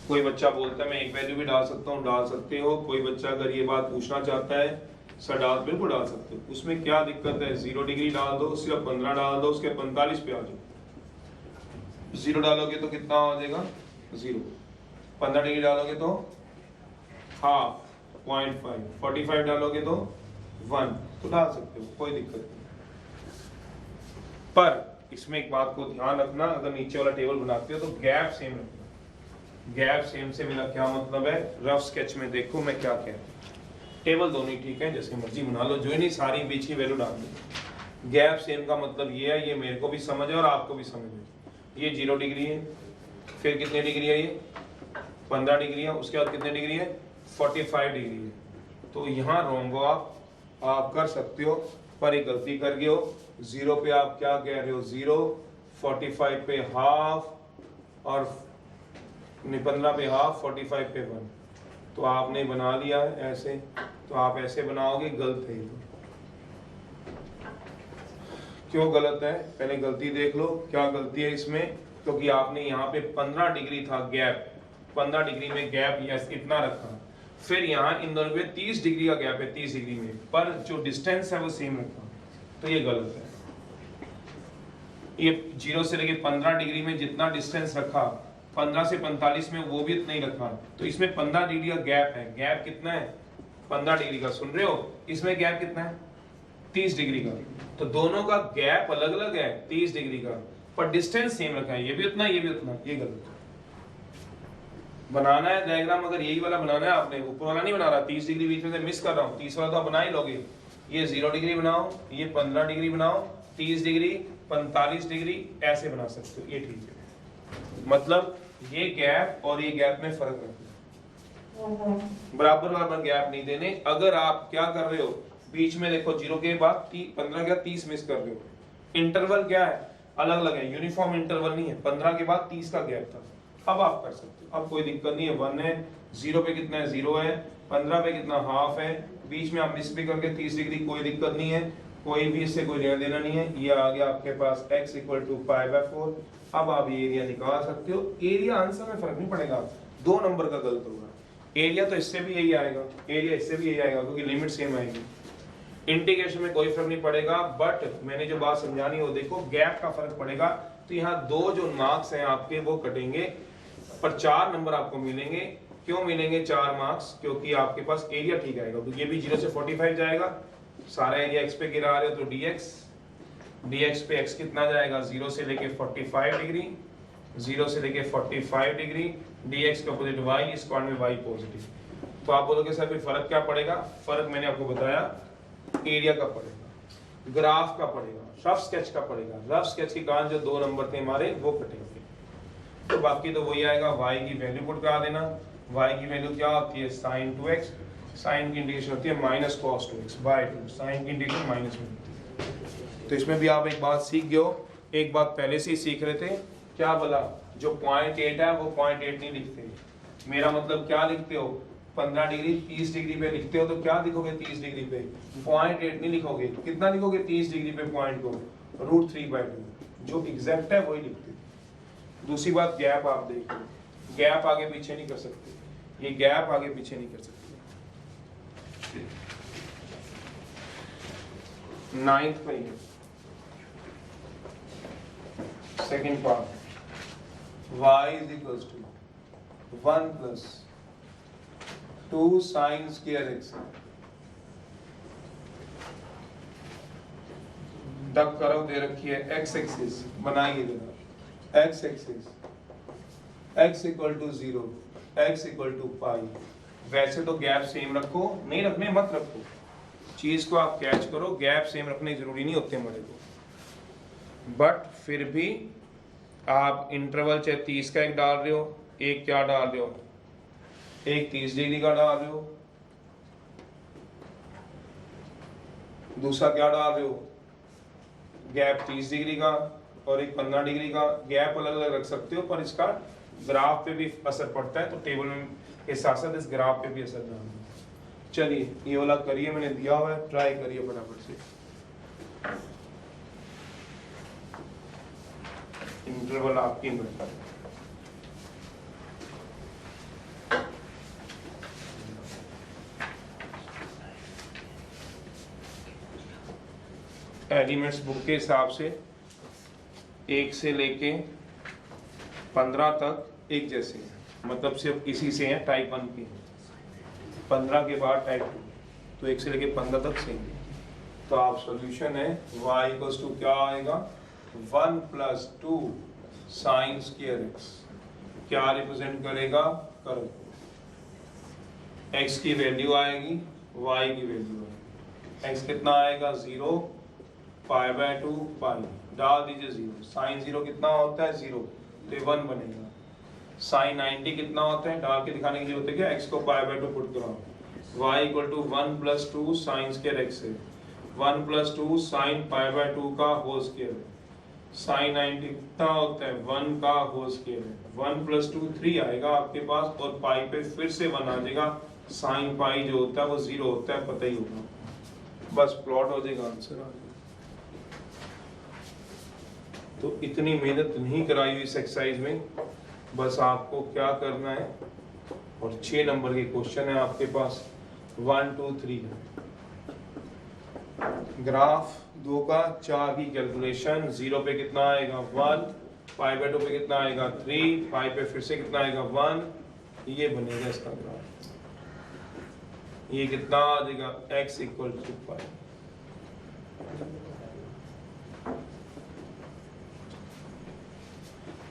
कोई बच्चा बोलता है मैं एक वैल्यू भी डाल सकता हूँ, डाल सकते हो। कोई बच्चा अगर ये बात पूछना चाहता है सर डाल, बिल्कुल डाल सकते हो, उसमें क्या दिक्कत है। 0 डिग्री डाल दो, सिर्फ 15 डाल दो, उसके 45 पे आ जाओ। 0 डालोगे तो कितना आ जाएगा 0, 15 डिग्री डालोगे तो हाफ 0.5, 45 डालोगे तो 1, तो डाल सकते हो, कोई दिक्कत नहीं। पर इसमें एक बात को ध्यान रखना, अगर नीचे वाला टेबल बनाते हो तो गैप सेम रखना। गैप सेम से मेरा क्या मतलब है, रफ स्केच में देखो मैं क्या कह रहा हूं। टेबल दोनों ही ठीक है, जैसे मर्जी बना लो, जो नहीं सारी बीच की वैल्यू डाल दो। गैप सेम का मतलब ये है, ये मेरे को भी समझ है और आपको भी समझ है। ये 0 डिग्री है, फिर कितने डिग्री है, ये 15 डिग्री है, उसके बाद कितने डिग्री है 45 डिग्री है। तो यहाँ रोंगो आप कर सकते हो, पर एक गलती कर गए हो। 0 पे आप क्या कह रहे हो 0, 45 पे हाफ और 15 पे हाफ, 45 पे 1, तो आपने बना लिया है ऐसे। तो आप ऐसे बनाओगे, गलत है। क्यों गलत है, पहले गलती देख लो क्या गलती है इसमें। क्योंकि आपने यहाँ पे 15 डिग्री था गैप, 15 डिग्री में गैप यस इतना रखा, फिर यहाँ इन दोनों में 30 डिग्री का गैप है 30 डिग्री में, पर जो डिस्टेंस है वो सेम रखा, तो ये गलत है। ये 0 से लेके 15 डिग्री में जितना डिस्टेंस रखा, 15 से 45 में वो भी इतना ही रखा, तो इसमें 15 डिग्री का गैप है। गैप कितना है 15 डिग्री का, सुन रहे हो, इसमें गैप कितना है 30 डिग्री का। तो दोनों का गैप अलग अलग है 30 डिग्री का, पर डिस्टेंस सेम रखा है, ये भी उतना ये भी उतना, ये गलत है। बनाना है डायग्राम, अगर यही वाला बनाना है आपने, ऊपर वाला नहीं बना रहा, 30 डिग्री बीच में से मिस कर रहा हूँ, 30 वाला तो आप बना ही लोगे। ये 0 डिग्री बनाओ, ये 15 डिग्री बनाओ, 30 डिग्री 45 डिग्री ऐसे बना सकते हो, ये ठीक है। मतलब ये गैप और ये गैप में फर्क रखना, बराबर बराबर गैप नहीं देने। अगर आप क्या कर रहे हो, बीच में देखो 0 के बाद 15 क्या 30 मिस कर रहे हो, इंटरवल क्या है अलग अलग है, यूनिफॉर्म इंटरवल नहीं है। 15 के बाद 30 का गैप था, अब आप कर सकते हो, अब कोई दिक्कत नहीं है। 1 है, 0 पे कितना है 0 है, 15 पे कितना हाफ है, बीच में आप मिस भी करके 30 डिग्री, कोई दिक्कत नहीं है, कोई भी इससे कोई लेना देना नहीं है। ये आ गया आपके पास x इक्वल टू π/4। अब आप ये एरिया निकाल सकते हो। एरिया आंसर में फर्क नहीं पड़ेगा, 2 नंबर का गलत होगा। एरिया तो इससे भी यही आएगा, एरिया इससे भी यही आएगा, क्योंकि लिमिट सेम आएगी। इंटीग्रेशन में कोई फर्क नहीं पड़ेगा, बट मैंने जो बात समझानी हो देखो, गैप का फर्क पड़ेगा। तो यहाँ 2 जो मार्क्स हैं आपके वो कटेंगे, पर 4 नंबर आपको मिलेंगे। क्यों मिलेंगे 4 मार्क्स, क्योंकि आपके पास एरिया ठीक आएगा। तो ये भी 0 से 45 जाएगा, सारा एरिया x पे गिरा रहे हो तो dx पे x कितना जाएगा 0 से लेके 45 डिग्री, 0 से लेके 45 डिग्री, dx के अपोजिट y, स्क्वायर में y पॉजिटिव। तो आप बोलोगे सर फिर फर्क क्या पड़ेगा, फर्क मैंने आपको बताया, एरिया का पड़ेगा, ग्राफ का पड़ेगा, रफ स्केच का पड़ेगा। रफ स्केच के कारण जो 2 नंबर थे हमारे वो कटेंगे। तो बाकी तो वही आएगा, y की वैल्यू पुट करा देना। y की वैल्यू क्या होती है sin 2x, साइन की इंटीग्रेशन होती है माइनस cos 2x/2, साइन की इंटीग्रेशन माइनस में होती है। तो इसमें भी आप एक बात सीख गए हो, एक बात पहले से ही सीख रहे थे, क्या बोला, जो 0.8 है वो 0.8 नहीं लिखते। मेरा मतलब क्या लिखते हो, 15 डिग्री 30 डिग्री पे लिखते हो तो क्या लिखोगे 30 डिग्री पे, 0.8 नहीं लिखोगे, कितना लिखोगे 30 डिग्री पे पॉइंट को, √3/2, जो एग्जैक्ट है वही लिखते। दूसरी बात, गैप आप देखो, गैप आगे पीछे नहीं कर सकते, ये गैप आगे पीछे नहीं कर सकते। 9th पे ही second part, y is equals to 1 plus 2 sin square x। डक करव दे रखी है, x एक्सिस बनाइए जरा, x axis x equal to 0, x equal to pi. वैसे तो गैप सेम रखो, नहीं रखने मत रखो, चीज को आप कैच करो, गैप सेम रखने जरूरी नहीं होते हमारे को, बट फिर भी आप इंटरवल चाहे 30 का एक डाल रहे हो, एक क्या डाल रहे हो, एक 30 डिग्री का डाल रहे हो, दूसरा क्या डाल रहे हो, गैप 30 डिग्री का और एक 15 डिग्री का, गैप अलग अलग रख सकते हो, पर इसका ग्राफ पे भी असर पड़ता है, तो टेबल में के साथ साथ इस ग्राफ पे भी असर डालना। चलिए ये वाला करिए, मैंने दिया हुआ है, ट्राई करिए फटाफट से। इंटरवल आपकी मिलता है, एलिमेंट्स बुक के हिसाब से 1 से लेके 15 तक एक जैसे हैं, मतलब सिर्फ इसी से हैं टाइप 1 की, 15 के बाद टाइप 2, तो 1 से लेके 15 तक सेम। तो आप सॉल्यूशन है y इक्वल्स टू क्या आएगा, 1 + 2 sin square x, क्या रिप्रेजेंट करेगा, करो, x की वैल्यू आएगी, y की वैल्यू आएगी, x कितना आएगा 0, π/2 पाई, डाल दीजिए 0, sin 0 कितना होता है 0, तो 1 बनेगा, sin 90 कितना होता है, डाल के दिखाने की जरूरत है क्या, x को π/2 पुट कराओ, y equal to 1 + 2 sin square x है, 1 + 2 sin π/2 का होल स्क्वायर है, sin 90 कितना होता है 1 का होल स्क्वायर है, 1 + 2 3 आएगा आपके पास, और पाई पे फिर से 1 आ जाएगा, sin पाई जो होता है वो 0 होता है, पता ही होगा, बस प्लॉट हो जाएगा, आंसर आ जाएगा। तो इतनी मेहनत नहीं कराई हुई इस एक्सरसाइज में, बस आपको क्या करना है, और 6 नंबर के क्वेश्चन है आपके पास, 1 2 3 ग्राफ 2 का 4 की कैलकुलेशन, 0 पे कितना आएगा 1, π/2 पे कितना आएगा 3, पाई पे फिर से कितना आएगा 1, ये बनेगा इसका ग्राफ, ये कितना आ जाएगा x इक्वल टू पाई।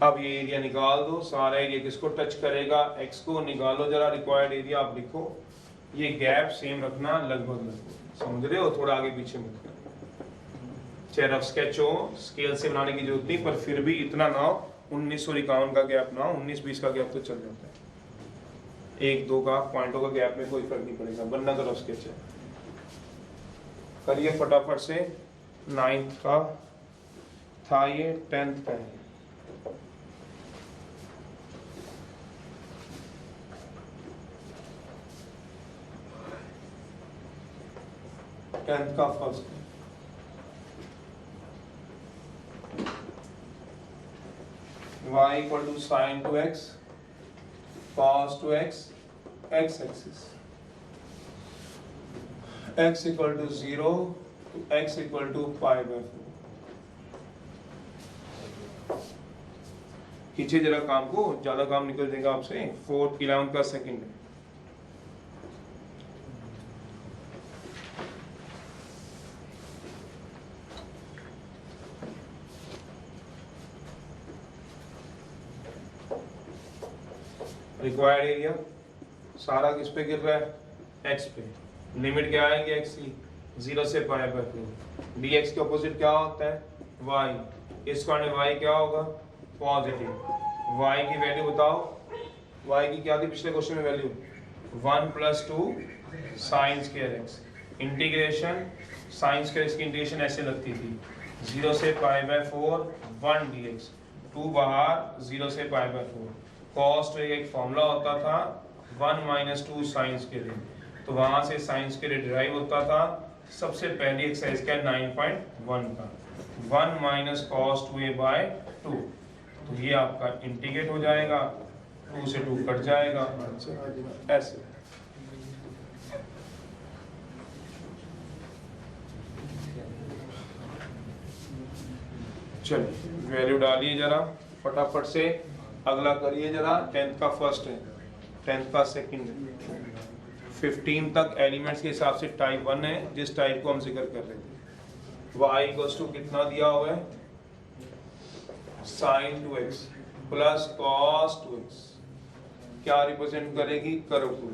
अब ये एरिया निकाल दो, सारा एरिया किसको टच करेगा, x को निकालो जरा, रिक्वायर्ड एरिया आप लिखो, ये गैप सेम रखना लगभग, समझ रहे हो, थोड़ा आगे पीछे मत करना, चाहे रफ स्केच हो, स्केल से बनाने की जरूरत नहीं, पर फिर भी इतना ना हो, 1951 का गैप ना हो, 19-20 का गैप तो चल जाता है, 1-2 का पॉइंटों का गैप में कोई फर्क नहीं पड़ेगा, बनना तो रफ स्केच है। करिए फटाफट से, 9th का था ये, 10th का है, का first, y equal to sin 2x cos 2x x axis, x equal to 0 to x equal to π/4। खींचे जरा काम को, ज्यादा काम निकल जाएगा आपसे, 4th 11th का सेकंड है। रिक्वायर्ड एरिया सारा किस पे गिर रहा है, x पे, लिमिट क्या आएगी x की 0 से π/2, dx के ऑपोजिट क्या होता है y, इस कारण y क्या होगा पॉजिटिव, y की वैल्यू बताओ, y की क्या थी पिछले क्वेश्चन में value, 1 + 2 sin square x, integration sin square x की इंटीग्रेशन ऐसे लगती थी, 0 से पाई बाय 4 1 dx, 2 बाहर 0 से पाई बाय 4। कॉस तो एक फॉर्मूला होता था 1 माइनस 2 साइंस के लिए, तो वहां से साइंस के लिए डिराइव होता था। सबसे पहली एक्सरसाइज क्या है 9.1 का 1 माइनस कॉस 2a बाय 2, तो ये आपका इंटीग्रेट हो जाएगा, 2 से 2 कट जाएगा ऐसे। चलिए वैल्यू डालिए जरा फटाफट से, अगला करिए जरा। 10th का फर्स्ट है, 10th का सेकंड है, 15 तक एलिमेंट्स के हिसाब से टाइप 1 है, जिस टाइप को हम जिक्र कर रहे थे। y इक्वल्स टू कितना दिया हुआ है sin 2x plus cos 2x, क्या रिप्रेजेंट करेगी कर्व को।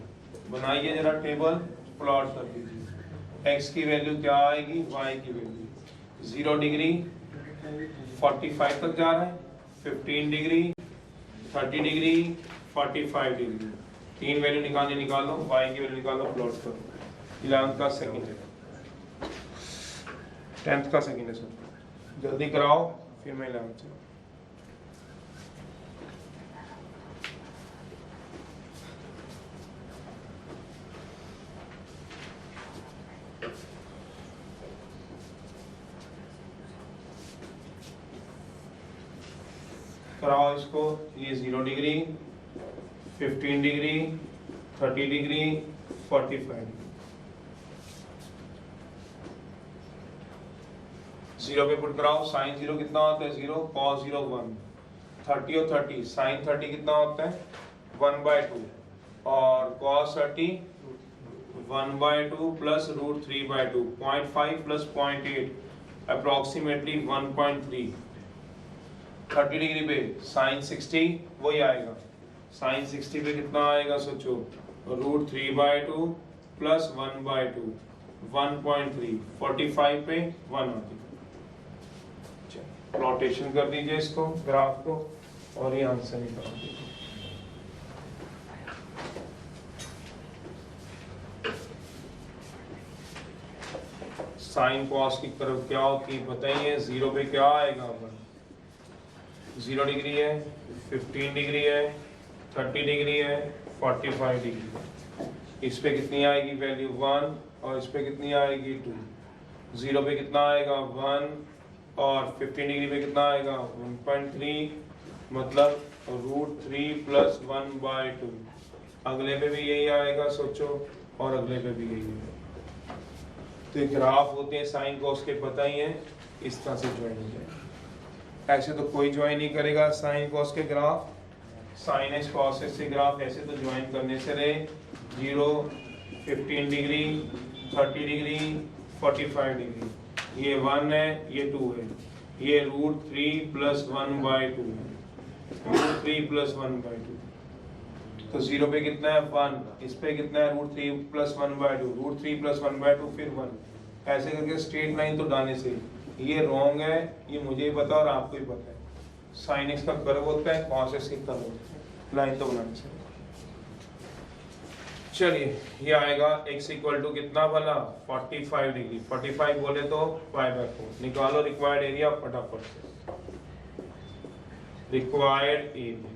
बनाइए जरा टेबल, प्लॉट कर दीजिए। x की वैल्यू क्या आएगी, y की वैल्यू 0 डिग्री 45 तक जा रहा है, 15 डिग्री 30 डिग्री 45 डिग्री, तीन वैल्यू निकालो, y की वैल्यू निकालो, प्लॉट करो। 11th का सेकंड है, 10th का सेकंड है सर, जल्दी कराओ फिर मैं 11th से। कराओ इसको। ये 0 डिग्री 15 डिग्री 30 डिग्री 45 डिग्री, 0 पे पुट कराओ। साइन 0 कितना होता है 0, कॉस 0 1, 30 और 30, साइन 30 कितना होता है 1/2 और cos 30 1/2 plus √3/2, 0.5 plus 0.8 approximately 1.3। 30 degree पे साइन 60 वही आएगा, साइन 60 पे कितना आएगा सोचो, √3/2 प्लस 1/2 1.3, 45 पे 1 आती। प्लॉटेशन कर दीजिए इसको, ग्राफ को, और ये आंसर निकाल दीजिए। साइन कॉस की कर्व क्या होती है बताइए। 0 पे क्या आएगा, 0 डिग्री है, 15 डिग्री है, 30 डिग्री है, 45 डिग्री है। इस पे कितनी आएगी वैल्यू 1 और इस पे कितनी आएगी 2। 0 पे कितना आएगा 1 और 15 डिग्री पे कितना आएगा 1.3, मतलब √3 प्लस 1/2। अगले पे भी यही आएगा सोचो, और अगले पे भी यही है। तो ये ग्राफ होते हैं साइन कॉस के, पता ही है, इस तरह से ज्वाइन हो जाए। ऐसे तो कोई ज्वाइन नहीं करेगा साइन कॉस के graph, sine x cos x के ग्राफ ऐसे तो ज्वाइन करने से रहे 0 15 डिग्री 30 डिग्री 45 डिग्री, ये 1 है ये 2 है, ये √3 प्लस 1/2 है, √3 प्लस 1/2। तो 0 पे कितना है 1, इस पे कितना है √3 प्लस 1/2, √3 प्लस 1/2 फिर 1, ऐसे करके स्ट्रेट लाइन तो डालने से। ये रॉन्ग है, ये मुझे ही पता और आपको ही पता है। साइन एक्स का कर्व होता है, कॉस एक्स का कर्व होता है, लाइन तो बनाने से। चलिए ये आएगा x इक्वल टू कितना भला 45 डिग्री, 45 बोले तो π/4। निकालो रिक्वायर्ड एरिया फटाफट से, रिक्वायर्ड एरिया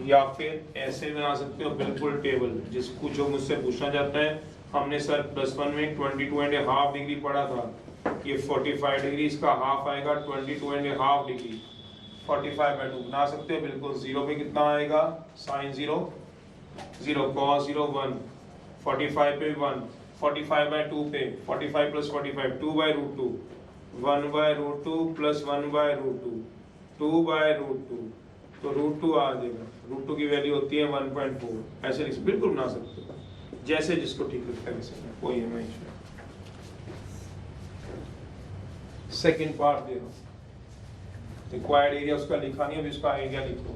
या फिर ऐसे बना सकते हो बिल्कुल टेबल, जिसको जो मुझसे पूछना चाहता है। हमने सर +1 में 22.5 डिग्री पढ़ा था, ये 45 डिग्री, इसका हाफ आएगा 22.5 डिग्री, 45/2 बना सकते हो बिल्कुल। 0 पे कितना आएगा साइन 0 0, कॉस 0 1, 45 पे 1, 45/2 पे 45 प्लस 45 2/√2, 1/√2 प्लस 1/√2 2/√2, तो √2 आ जाएगा। √2 की वैल्यू होती है 1.4। ऐसे बिल्कुल बना सकते हो, जैसे जिसको ठीक लगता है वैसे, कोई है नहीं। सेकेंड पार्ट दे दो, रिक्वायर्ड एरिया उसका लिखा नहीं, अभी उसका एरिया लिखो।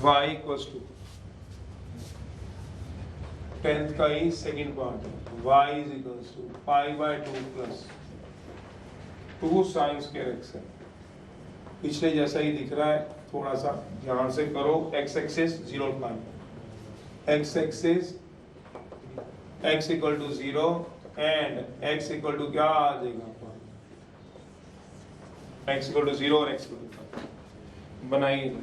y इक्वल्स टू 10th का ही सेकेंड पार्ट है, y is equals to π/2 plus 2 sine square x है। पिछले जैसा ही दिख रहा है, थोड़ा सा ध्यान से करो। X axis 0.5, x axis x equal to 0 and x equal to क्या आ जाएगा, x इक्वल टू 0 और x इक्वल टू बनाइए।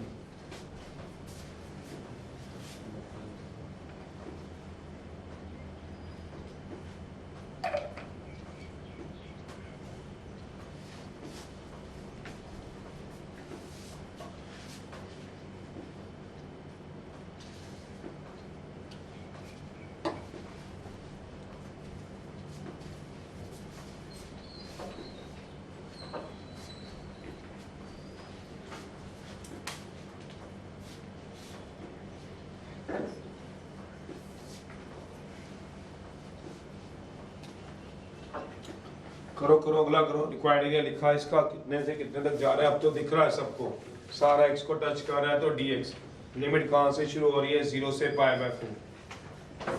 करो करो अगला करो। रिक्वायर्ड एरिया लिखा है इसका, कितने से कितने तक जा रहा है अब तो दिख रहा है सबको। सारा x को टच कर रहा है तो dx लिमिट कहाँ से शुरू हो रही है, 0 से π/4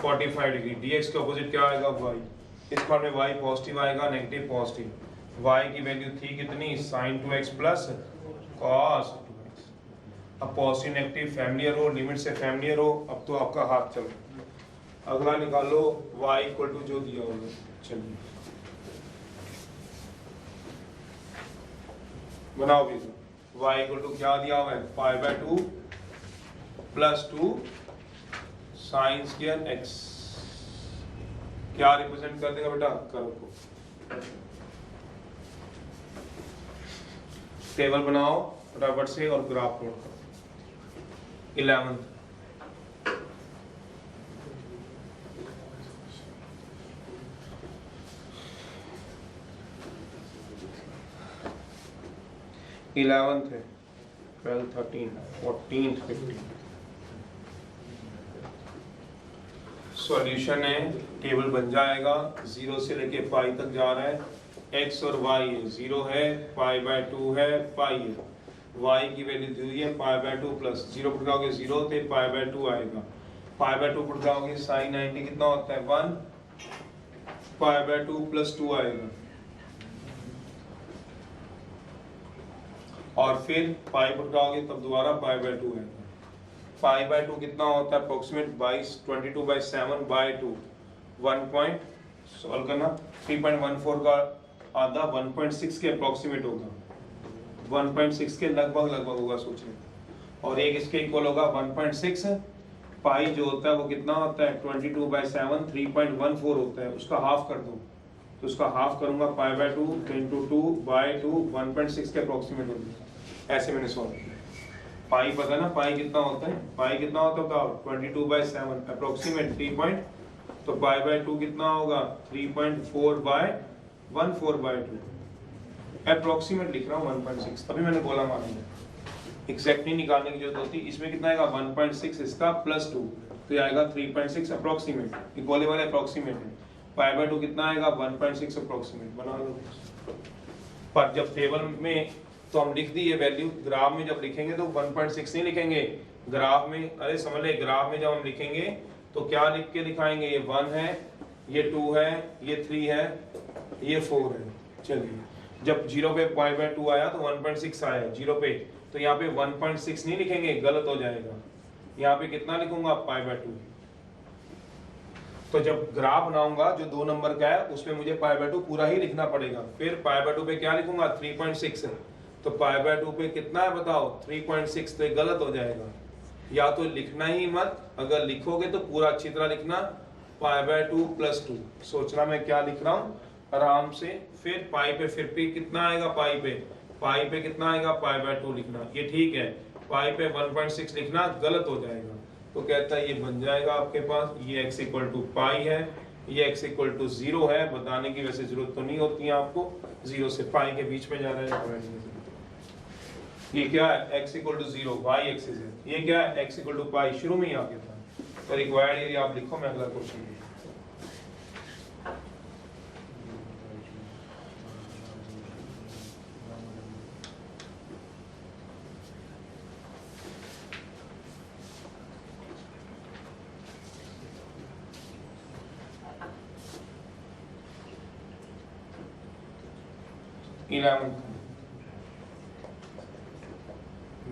45 डिग्री। dx के अपोजिट क्या आएगा, y। इस पार्ट में y पॉजिटिव आएगा, नेगेटिव पॉजिटिव। y की वैल्यू थी कितनी, sin 2x plus cos 2x। अब पॉजिटिव नेगेटिव फैमिलियर हो, लिमिट से फैमिलियर हो, अब तो आपका हाथ चल। अगला निकालो y इक्वल टू जो दिया होगा। चलिए बनाओ भी। y इक्वल टू क्या दिया हुआ है, π/2 प्लस 2 साइन स्क्वायर x। क्या रिप्रेजेंट कर देगा बेटा, कर्व को। टेबल बनाओ फटाफट से और ग्राफ प्लॉट करो। 11 11th है, 12, 13, 14, 15। सॉल्यूशन है, टेबल बन जाएगा। 0 से लेके पाई तक जा रहा है। x और y है, 0 है, π/2 है, पाई है। y की वैल्यू दी हुई है π/2 प्लस 0 पुट जाओगे 0 तो π/2 आएगा। π/2 पुट जाओगे sin 90 कितना होता है, 1 π/2 प्लस 2 आएगा। और फिर पाई पुट जाओगे तब दोबारा π/2 है। π/2 कितना होता है, अप्रोक्सीमेट 22/7/2 1 पॉइंट सॉल्व करना। 3.14 का आधा 1.6 के अप्रोक्सीमेट होगा, 1.6 के लगभग होगा सोचिए। और एक इसके इक्वल होगा 1.6। पाई जो होता है वो कितना होता है, 22/7 3.14 होता है। उसका हाफ कर दो तो उसका हाफ करूंगा π/2 into 2/2 1.6 के अप्रोक्सीमेट होगा। ऐसे मैंने सॉल्व किया। पाई पता ना, पाई कितना होता है, पाई कितना होता है बताओ, 22/7 अप्रोक्सीमेट 3 पॉइंट, तो π/2 कितना होगा 3.4/14/2। अप्रोक्सीमेट लिख रहा हूँ 1.6, तभी मैंने बोला मानेंगे। एग्जैक्ट नहीं निकालने की जरूरत होती। इसमें कितना आएगा 1.6 इसका प्लस 2 तो आएगा 3.6 अप्रोक्सीमेट। इक्वली वाले अप्रोक्सीमेट है। π/2 कितना आएगा 1.6 अप्रोक्सीमेट। बना लो। पर जब टेबल में तो हम लिख दी ये वैल्यू, ग्राफ में जब लिखेंगे तो 1.6 नहीं लिखेंगे। ग्राफ में अरे समझ ले, ग्राफ में जब हम लिखेंगे तो क्या लिख के दिखाएंगे, ये 1 है, ये 2 है, ये 3 है, ये 4 है। चलिए जब 0 पे π/2 आया तो 1.6 आया 0 पे, तो यहाँ पे 1.6 नहीं लिखेंगे, गलत हो जाएगा। यहाँ पे कितना लिखूंगा π/2। तो जब ग्राफ बनाऊंगा जो 2 नंबर का है उसमें मुझे π/2 पूरा ही लिखना पड़ेगा। फिर π/2 पे क्या लिखूंगा 3.6 है, तो π/2 पे कितना है बताओ 3.6, तो गलत हो जाएगा। या तो लिखना ही मत, अगर लिखोगे तो पूरा अच्छी तरह लिखना π/2 प्लस 2। सोचना मैं क्या लिख रहा हूँ आराम से। फिर पाई पे फिर भी कितना आएगा, पाई पे कितना आएगा π/2 लिखना, ये ठीक है। पाई पे 1.6 लिखना गलत हो जाएगा। तो कहता है ये बन जाएगा आपके पास, ये x इक्वल टू पाई है, ये x इक्वल टू 0 है। बताने की वैसे जरूरत तो नहीं होती है आपको, 0 से पाई के बीच में जा रहा है। ये क्या है, x equal to 0 y axis है। ये क्या है, x इक्वल टू पाई, शुरू में ही आ गया था। तो रिक्वायर्ड एरिया आप लिखो, मैं अगला question.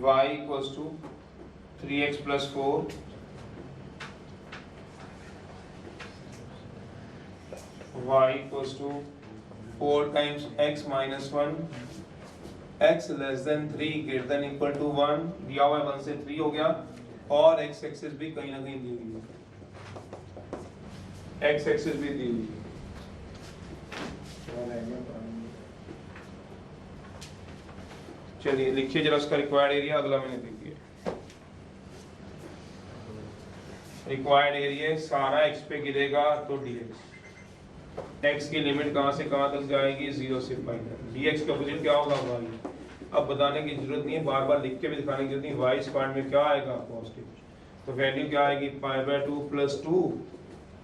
y equals to 3x plus 4 y equals to 4 times x minus 1 x less than 3 greater than equal to 1 दिया हुआ है 1 से 3 हो गया और x एक्सिस भी कहीं ना कहीं दी हुई है, x एक्सिस भी दी हुई है। चलिए लिखिए जरा उसका रिक्वायर्ड एरिया, अगला मैंने लिख दिया। रिक्वायर्ड एरिया सारा x पे गिरेगा तो dx, x की लिमिट कहां से कहां तक जाएगी 0 से पाई तक, dx का अपोजिट क्या होगा y। अब बताने की जरूरत नहीं है, बार बार लिख के भी दिखाने की जरूरत नहीं, y स्क्वायर में क्या आएगा पॉजिटिव, तो वैल्यू क्या आएगी π/2 प्लस 2।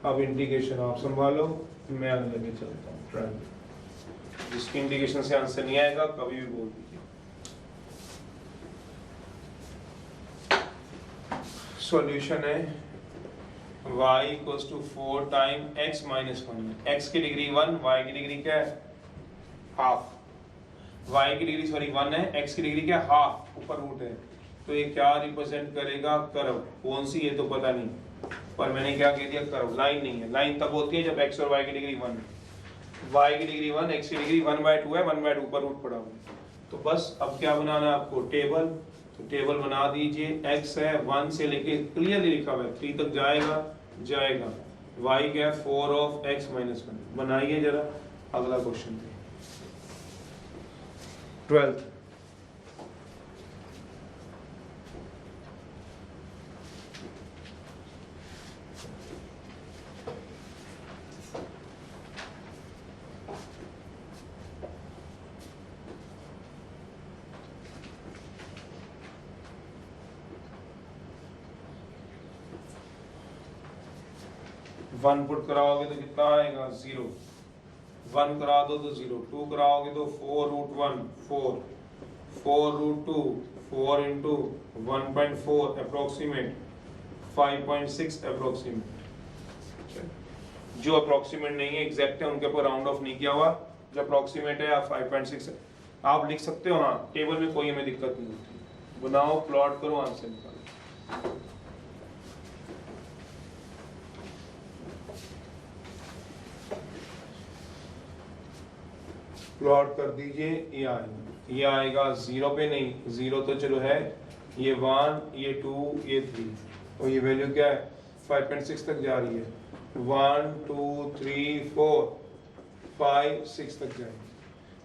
अब इंटीग्रेशन आप संभालो, मैं आगे लेके चलता हूँ ट्राई। जिसकी इंटीग्रेशन से आंसर नहीं आएगा कभी भी बोल दीजिए। सॉल्यूशन है y equals to 4 time x minus 1, x की डिग्री 1, y की डिग्री क्या है हाफ, y की डिग्री सॉरी 1 है, x की डिग्री क्या हाफ, ऊपर रूट है, तो ये क्या रिप्रेजेंट करेगा कर्व, कौन सी ये तो पता नहीं, पर मैंने क्या कह दिया कर्व, लाइन नहीं है। लाइन तब होती है जब x और y की डिग्री 1 है, y की डिग्री 1, x की डिग्री 1/2 है, 1/2 ऊपर रूट पड़ा हुआ। तो बस अब क्या बनाना है आपको टेबल, तो टेबल बना दीजिए, x है 1 से लेके क्लियरली लिखा हुआ है 3 तक जाएगा, y क्या है 4 ऑफ x माइनस 1। बनाइए जरा अगला क्वेश्चन 12th। वन पुट कराओगे तो कितना आएगा 0, 1 करा दो तो 0, 2 कराओगे तो 4√1 4, 4√2 4 इंटू 1.4 अप्रोक्सीमेट 5.6 अप्रोक्सीमेट। जो अप्रोक्सीमेट नहीं है एग्जैक्ट है उनके ऊपर राउंड ऑफ नहीं किया हुआ, जो अप्रोक्सीमेट है आप 5.6 आप लिख सकते हो। हाँ टेबल में कोई हमें दिक्कत नहीं होती, बनाओ प्लॉट करो आंसर निकालो। प्लॉट कर दीजिए, ये आएगा 0 पे नहीं, 0 तो चलो है, ये 1 ये 2 ये 3 और ये वैल्यू क्या है 5.6 तक जा रही है, 1 2 3 4 5 6 तक जाएगी।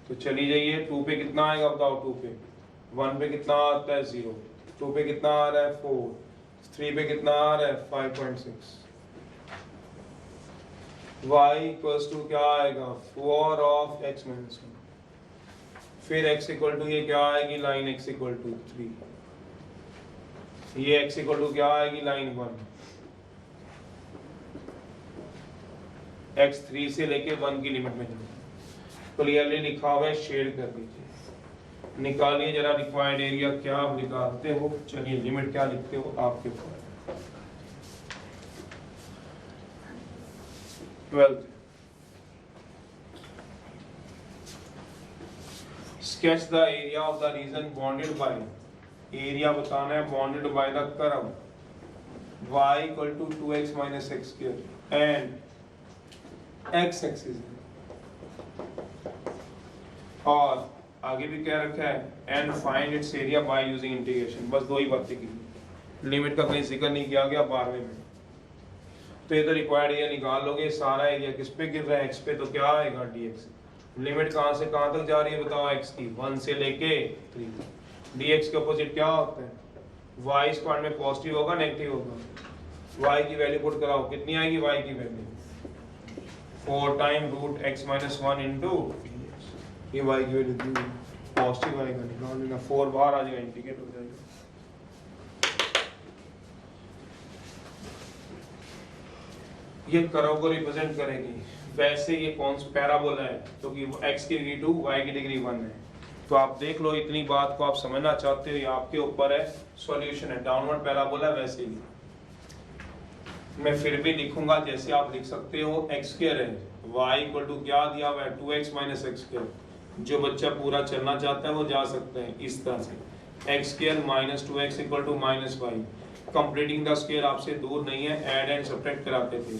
तो चली जाइए, 2 पे कितना आएगा बताओ, 2 पे 1 पे कितना आता है 0, 2 पे कितना आ रहा है 4, 3 पे कितना आ रहा है 5.6। y इक्वल्स टू क्या आएगा 4 ऑफ x माइनस 1, फिर x इक्वल टू ये क्या आएगी लाइन x इक्वल टू 3, ये x इक्वल टू क्या आएगी लाइन 1, x 3 से लेके 1 की लिमिट में जाएगा। क्लियरली लिखा हुआ है, शेड कर दीजिए, निकालिए जरा रिक्वायर्ड एरिया क्या आप निकालते हो। चलिए लिमिट क्या लिखते हो आपके ऊपर। 12th sketch the area of the region bounded by, area बताना है bounded by the curve y equal to 2x minus x square and x axis और आगे भी क्या रखा है and find its area by using integration। बस दो ही बातें की, लिमिट का कहीं जिक्र नहीं किया गया 12वें में। तो ये तो रिक्वायर्ड एरिया निकाल लोगे, सारा एरिया किस पे गिर रहा है x पे, तो क्या आएगा dx। लिमिट कहां से कहां तक जा रही है बताओ x की, 1 से लेके 3। dx के अपोजिट क्या होता है, y स्क्वायर में पॉजिटिव होगा नेगेटिव होगा। y की वैल्यू पुट कराओ, कितनी आएगी y की value 4 time root x minus 1 into ये y की वैल्यू दी पॉजिटिव आएगा, निकाल लेना 4 बाहर आ जाएगा, इंटीग्रेट हो जाएगा। ये कर्व को रिप्रेजेंट करेगी, वैसे ये कौन सा पैराबोला है क्योंकि तो x की डिग्री 2 y की डिग्री 1 है। तो आप देख लो, इतनी बात को आप समझना चाहते हो, ये आपके ऊपर है। सॉल्यूशन है डाउनवर्ड पैराबोला, वैसे ही मैं फिर भी लिखूंगा जैसे आप लिख सकते हो, x स्क्वायर है, y इक्वल टू क्या दिया हुआ है 2x माइनस x स्क्वायर। जो बच्चा पूरा चलना चाहता है वो जा सकते हैं इस तरह से, x square minus 2x equal to minus y. Completing the square आपसे दूर नहीं है, ऐड एंड सब्ट्रैक्ट कराते थे।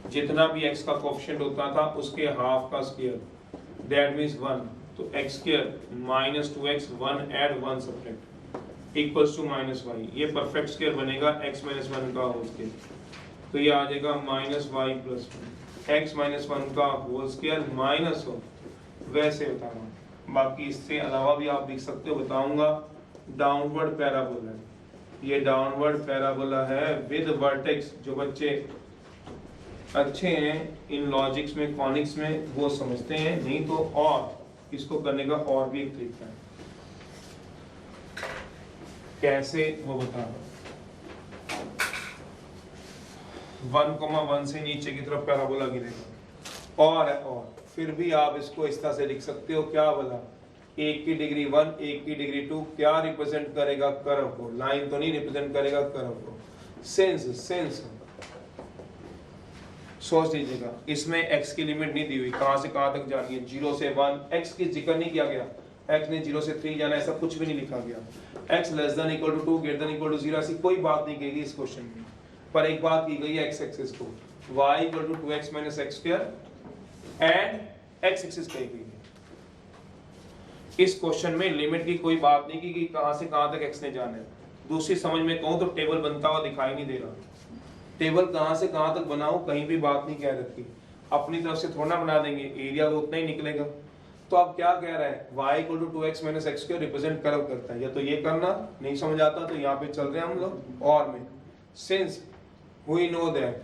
जितना भी x का कोएफिशिएंट होता था उसके हाफ का स्क्वायर, दैट मींस 1। तो x square minus 2x 1 add 1 subtract equals to minus y. ये परफेक्ट स्क्वायर बनेगा x माइनस 1 का होल स्क्वायर, तो ये आ जाएगा minus y plus 1 x minus 1 का होल स्क्वायर माइनस 1। वैसे बता रहा हूँ, बाकी इससे अलावा भी आप लिख सकते हो, बताऊंगा। डाउनवर्ड पैराबोला, ये डाउनवर्ड पैराबोला है विद वर्टेक्स। जो बच्चे अच्छे हैं इन लॉजिक्स में, कॉनिक्स में, वो समझते हैं, नहीं तो और इसको करने का और भी एक तरीका है। कैसे वो बता रहा हूं। 1,1 से नीचे की तरफ पैराबोला गिरेगा और है, और फिर भी आप इसको इस तरह से लिख सकते हो, क्या बोला, एक की डिग्री 1, एक की डिग्री 2 क्या रिप्रेजेंट करेगा, कर्व को। लाइन तो नहीं रिप्रेजेंट करेगा, कर्व को। सेंस सोच लीजिएगा, इसमें x की लिमिट नहीं दी हुई, कहां से कहां तक जानी है, 0 से 1। x की जिक्र नहीं किया गया, x ने 0 से 3 जाना, ऐसा कुछ भी नहीं लिखा गया। x less than equal to 2 greater than equal to 0, ऐसी कोई बात नहीं कही गई इस क्वेश्चन में। पर एक बात की गई है x एक्सिस को, y equal to 2x minus x square and x axis कही गई है। इस क्वेश्चन में लिमिट की कोई बात नहीं की कि कहां से कहां तक x ने जाना है। दूसरी समझ में कहूं तो टेबल बनता हुआ दिखाई नहीं दे रहा। टेबल कहां से कहां तक बनाऊं, कहीं भी बात नहीं कह रखी। अपनी तरफ से थोड़ा बना देंगे, एरिया तो उतना ही निकलेगा। तो अब क्या कह रहा है, y equal to 2x minus x square represent curve करता है। या तो ये करना नहीं समझ आता तो यहाँ पे चल रहे हैं हम लोग और में। सिंस वी नो दैट,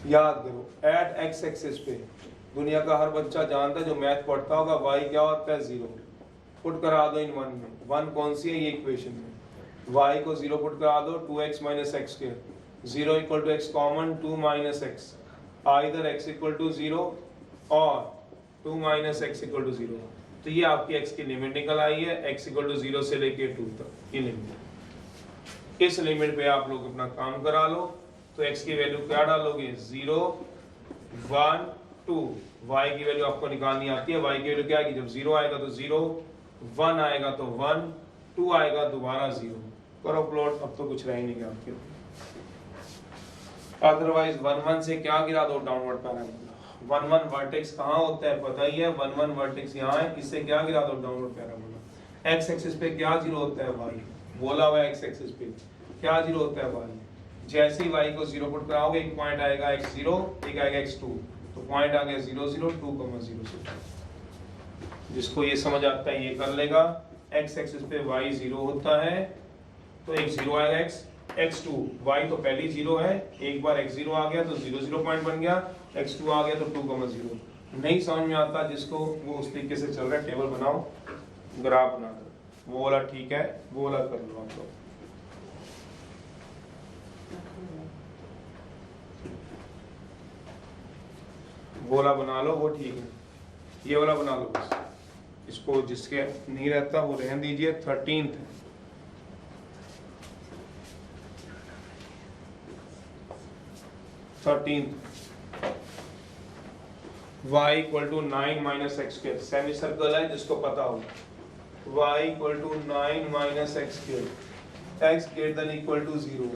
याद करो, एट x एक्सिस पे दुनिया का हर बच्चा जानता है जो मैथ पढ़ता होगा, y क्या होता है 0। पुट करा दो इन 1 में, 1 कौन सी है, ये इक्वेशन में। y को 0 पुट करा दो, 2x minus x square, 0 equal to x common, 2 minus x, either x equal to 0 और 2 माइनस x इक्वल टू 0। तो ये आपकी x की लिमिट निकल आई है, x इक्वल टू 0 से लेके 2 तक, ये लिमिट। इस लिमिट पे आप लोग अपना काम करा लो। तो x की वैल्यू क्या डालोगे, 0 1 2। y की वैल्यू आपको निकालनी आती है, y की वैल्यू क्या आएगी, जब 0 आएगा तो 0, 1 आएगा तो 1, 2 आएगा दोबारा 0। करो प्लॉट, अब तो कुछ रह ही नहीं गया आपके। अदरवाइज 1,1 से क्या गिरा दो, डाउनवर्ड पैराबोला। 1,1 वर्टेक्स कहाँ होता है पता ही है, 1,1 वर्टेक्स यहाँ है, इससे क्या गिरा दो, डाउनवर्ड पैराबोला। x एक्सिस पे क्या 0 होता है, y बोला हुआ है, x एक्सिस पे क्या 0 होता है, y। जैसे ही y को 0 पुट कराओगे, एक पॉइंट आएगा x0, एक आएगा x2, तो पॉइंट आ गया 0 0 2, 0 जिसको ये समझ आता है ये कर लेगा। x एक्सिस पे y 0 होता है तो एक 0 आएगा x2, y तो पहले 0 है, एक बार x0 आ गया तो 0 0 पॉइंट बन गया, x2 आ गया तो 2 0। नहीं समझ में आता जिसको, वो उस तरीके से चल रहा है, टेबल बनाओ, ग्राफ बना दो। वो वाला ठीक है, वो वाला कर लो आप लोग। वो वाला बना लो, वो ठीक है। ये वाला बना लो बस, इसको जिसके नहीं रहता वो रहने दीजिए। 13th y equal to 9 minus x square, semi circle है जिसको पता हो। y equal to 9 minus x square, x greater than equal to 0,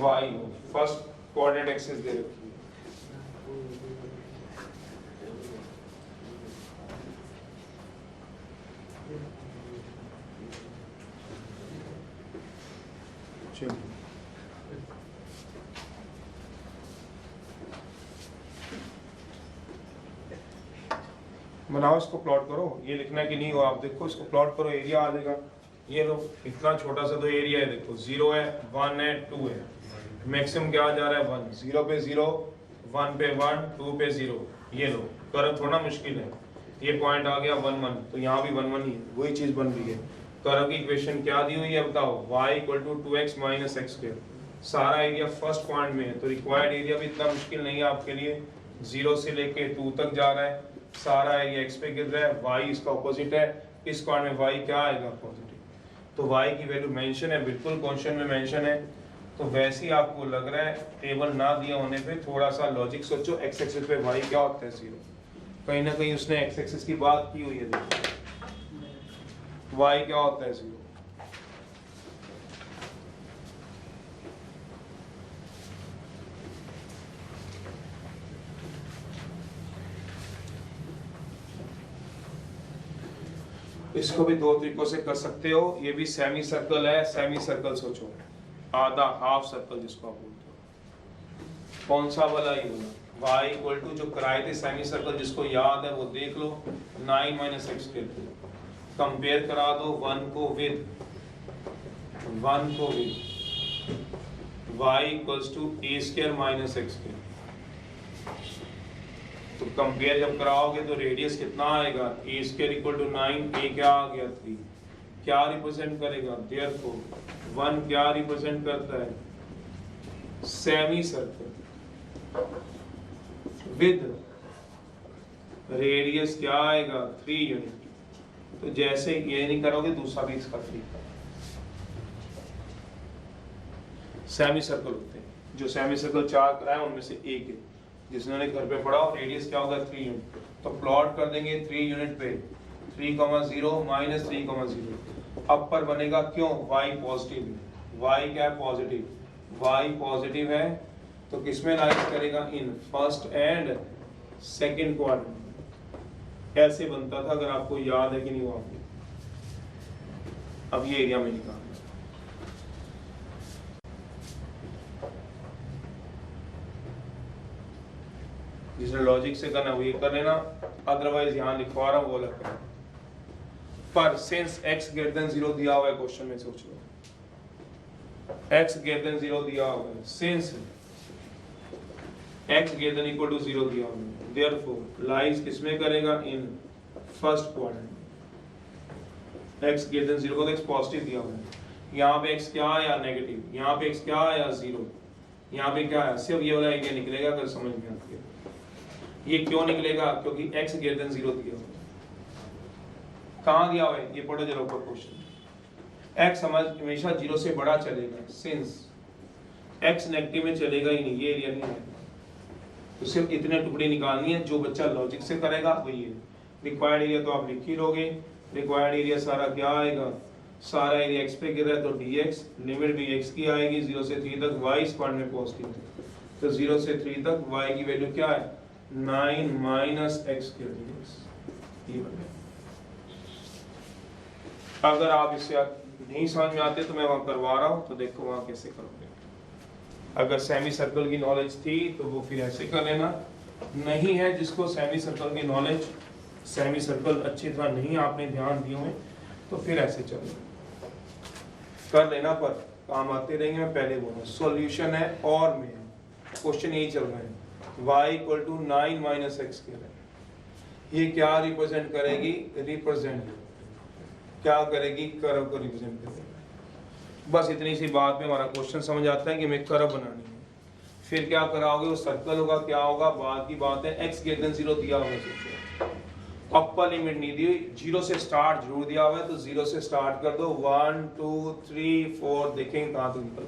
y first coordinate axis दे रखी है। बनाओ, इसको प्लॉट करो। ये लिखना कि नहीं हो, आप देखो इसको प्लॉट करो, एरिया आ जाएगा। ये लो, इतना छोटा सा तो एरिया है, देखो 0 है, 1 है, 2 है, मैक्सिमम क्या जा रहा है 1। 0 पे 0, 1 पे 1, 2 पे 0। ये लो, कर्व थोड़ा मुश्किल है। ये पॉइंट आ गया 1 1, तो यहाँ भी 1 1 ही है, वही चीज बन रही है। कर्व की इक्वेशन क्या दी हुई है बताओ, y equal to 2x minus x square. सारा एरिया फर्स्ट पॉइंट में है, तो रिक्वायर्ड एरिया भी इतना मुश्किल नहीं है आपके लिए। 0 से लेके 2 तक जा रहा है, सारा एरिया x पे गिर रहा है, y इसका ऑपोजिट है। इस पॉइंट में y क्या आएगा, पॉजिटिव। तो y की वैल्यू मेंशन है, बिल्कुल क्वेश्चन में मेंशन है। तो वैसे ही आपको लग रहा है, टेबल ना दिया होने पे थोड़ा सा लॉजिक सोचो। x एक्सिस पे y क्या होता है 0, कहीं ना कहीं उसने x एक्सिस की बात की हुई है। देखो y क्या होता है 0। इसको भी दो तरीकों से कर सकते हो, ये भी सेमी सर्कल है, सेमी सर्कल सोचो, आधा हाफ सर्कल जिसको आप बोलते हो। कौन सा वाला? ये वाला y इक्वल टू जो कराए थे सेमी सर्कल, जिसको याद है वो देख लो, 9 माइनस एक्स के कंपेयर करा दो 1 को with y equals to a square minus x square. तो कंपेयर जब कराओगे तो रेडियस कितना आएगा, a square equal to 9, a क्या आ गया 3, क्या रिप्रेजेंट करेगा, देयरफॉर 1 क्या रिप्रेजेंट करता है, सेमी सर्कल विद रेडियस क्या आएगा 3 यूनिट। तो जैसे ये नहीं करोगे दूसरा भी इसका 3 सेमी सर्कल होते हैं। जो सेमी सर्कल 4 कराए उनमें से एक है, जिसने घर पे पढ़ा, रेडियस क्या होगा 3 यूनिट। तो प्लॉट कर देंगे 3 यूनिट पे 3,0 माइनस 3,0। अपर बनेगा क्यों, y पॉजिटिव है, y क्या है पॉजिटिव, y पॉजिटिव है तो किसमें लाइज करेगा, in first and second quadrant. ऐसे बनता था, अगर आपको याद है कि नहीं वो आपको। अब ये एरिया में निकाल, जिसने लॉजिक से करना वो ये कर लेना, अदरवाइज यहां लिखवा रहा हूं वो अलग करना। पर सिंस x ग्रेटर देन 0 दिया हुआ है क्वेश्चन में, सोच लो x ग्रेटर देन 0 दिया हुआ है, since x greater than equal to 0 दिया हुआ है, देयरफॉर लाइज किसमें करेगा, in first quadrant. x greater than 0 को तो x पॉजिटिव दिया हुआ है, यहाँ पे x क्या आया नेगेटिव, यहाँ पे x क्या आया 0, यहाँ पे क्या आया, सिर्फ ये वाला एरिया निकलेगा अगर समझ में आती है। ये क्यों निकलेगा, क्योंकि x ग्रेटर देन 0 दिया हुआ है। कहाँ दिया हुआ है, ये पढ़ो जरा ऊपर क्वेश्चन। x हमेशा 0 से बड़ा चलेगा, सिंस x नेगेटिव में चलेगा ही नहीं, ये एरिया नहीं है। तो सिर्फ इतने टुकड़े निकालनी है, जो बच्चा लॉजिक से करेगा वही है। रिक्वायर्ड एरिया तो आप लिख ही लोगे, रिक्वायर्ड एरिया सारा क्या आएगा, सारा एरिया x पे गिर रहा है तो dx, लिमिट भी x की आएगी 0 से 3 तक, y स्क्वायर में पॉजिटिव है तो 0 से 3 तक y की वैल्यू क्या है 9 माइनस एक्स के dx। ये बन गया। अगर आप इससे नहीं समझ में आते तो मैं वहां करवा रहा हूं, तो देखो वहां कैसे करोगे। अगर सेमी सर्कल की नॉलेज थी तो वो फिर ऐसे कर लेना, नहीं है जिसको सेमी सर्कल की नॉलेज, सेमी सर्कल अच्छी तरह नहीं आपने ध्यान दिए हुए, तो फिर ऐसे चलो कर लेना, पर काम आते रहेंगे। मैं पहले बोला सॉल्यूशन है और में क्वेश्चन यही चल रहा है, y equal to 9 minus x के है। ये क्या रिप्रेजेंट करेगी, रिप्रेजेंट क्या करेगी, कर्व को रिप्रेजेंट करेगी। बस इतनी सी बात में हमारा क्वेश्चन समझ आता है कि हमें कर्व बनानी है। फिर क्या कराओगे, वो सर्कल होगा, क्या होगा बाद की बात है। x ग्रेटर देन 0 दिया हुआ है, अपर लिमिट नहीं दी हुई, 0 से स्टार्ट जरूर दिया हुआ है तो 0 से स्टार्ट कर दो, 1 2 3 4 देखेंगे कहाँ तक निकल,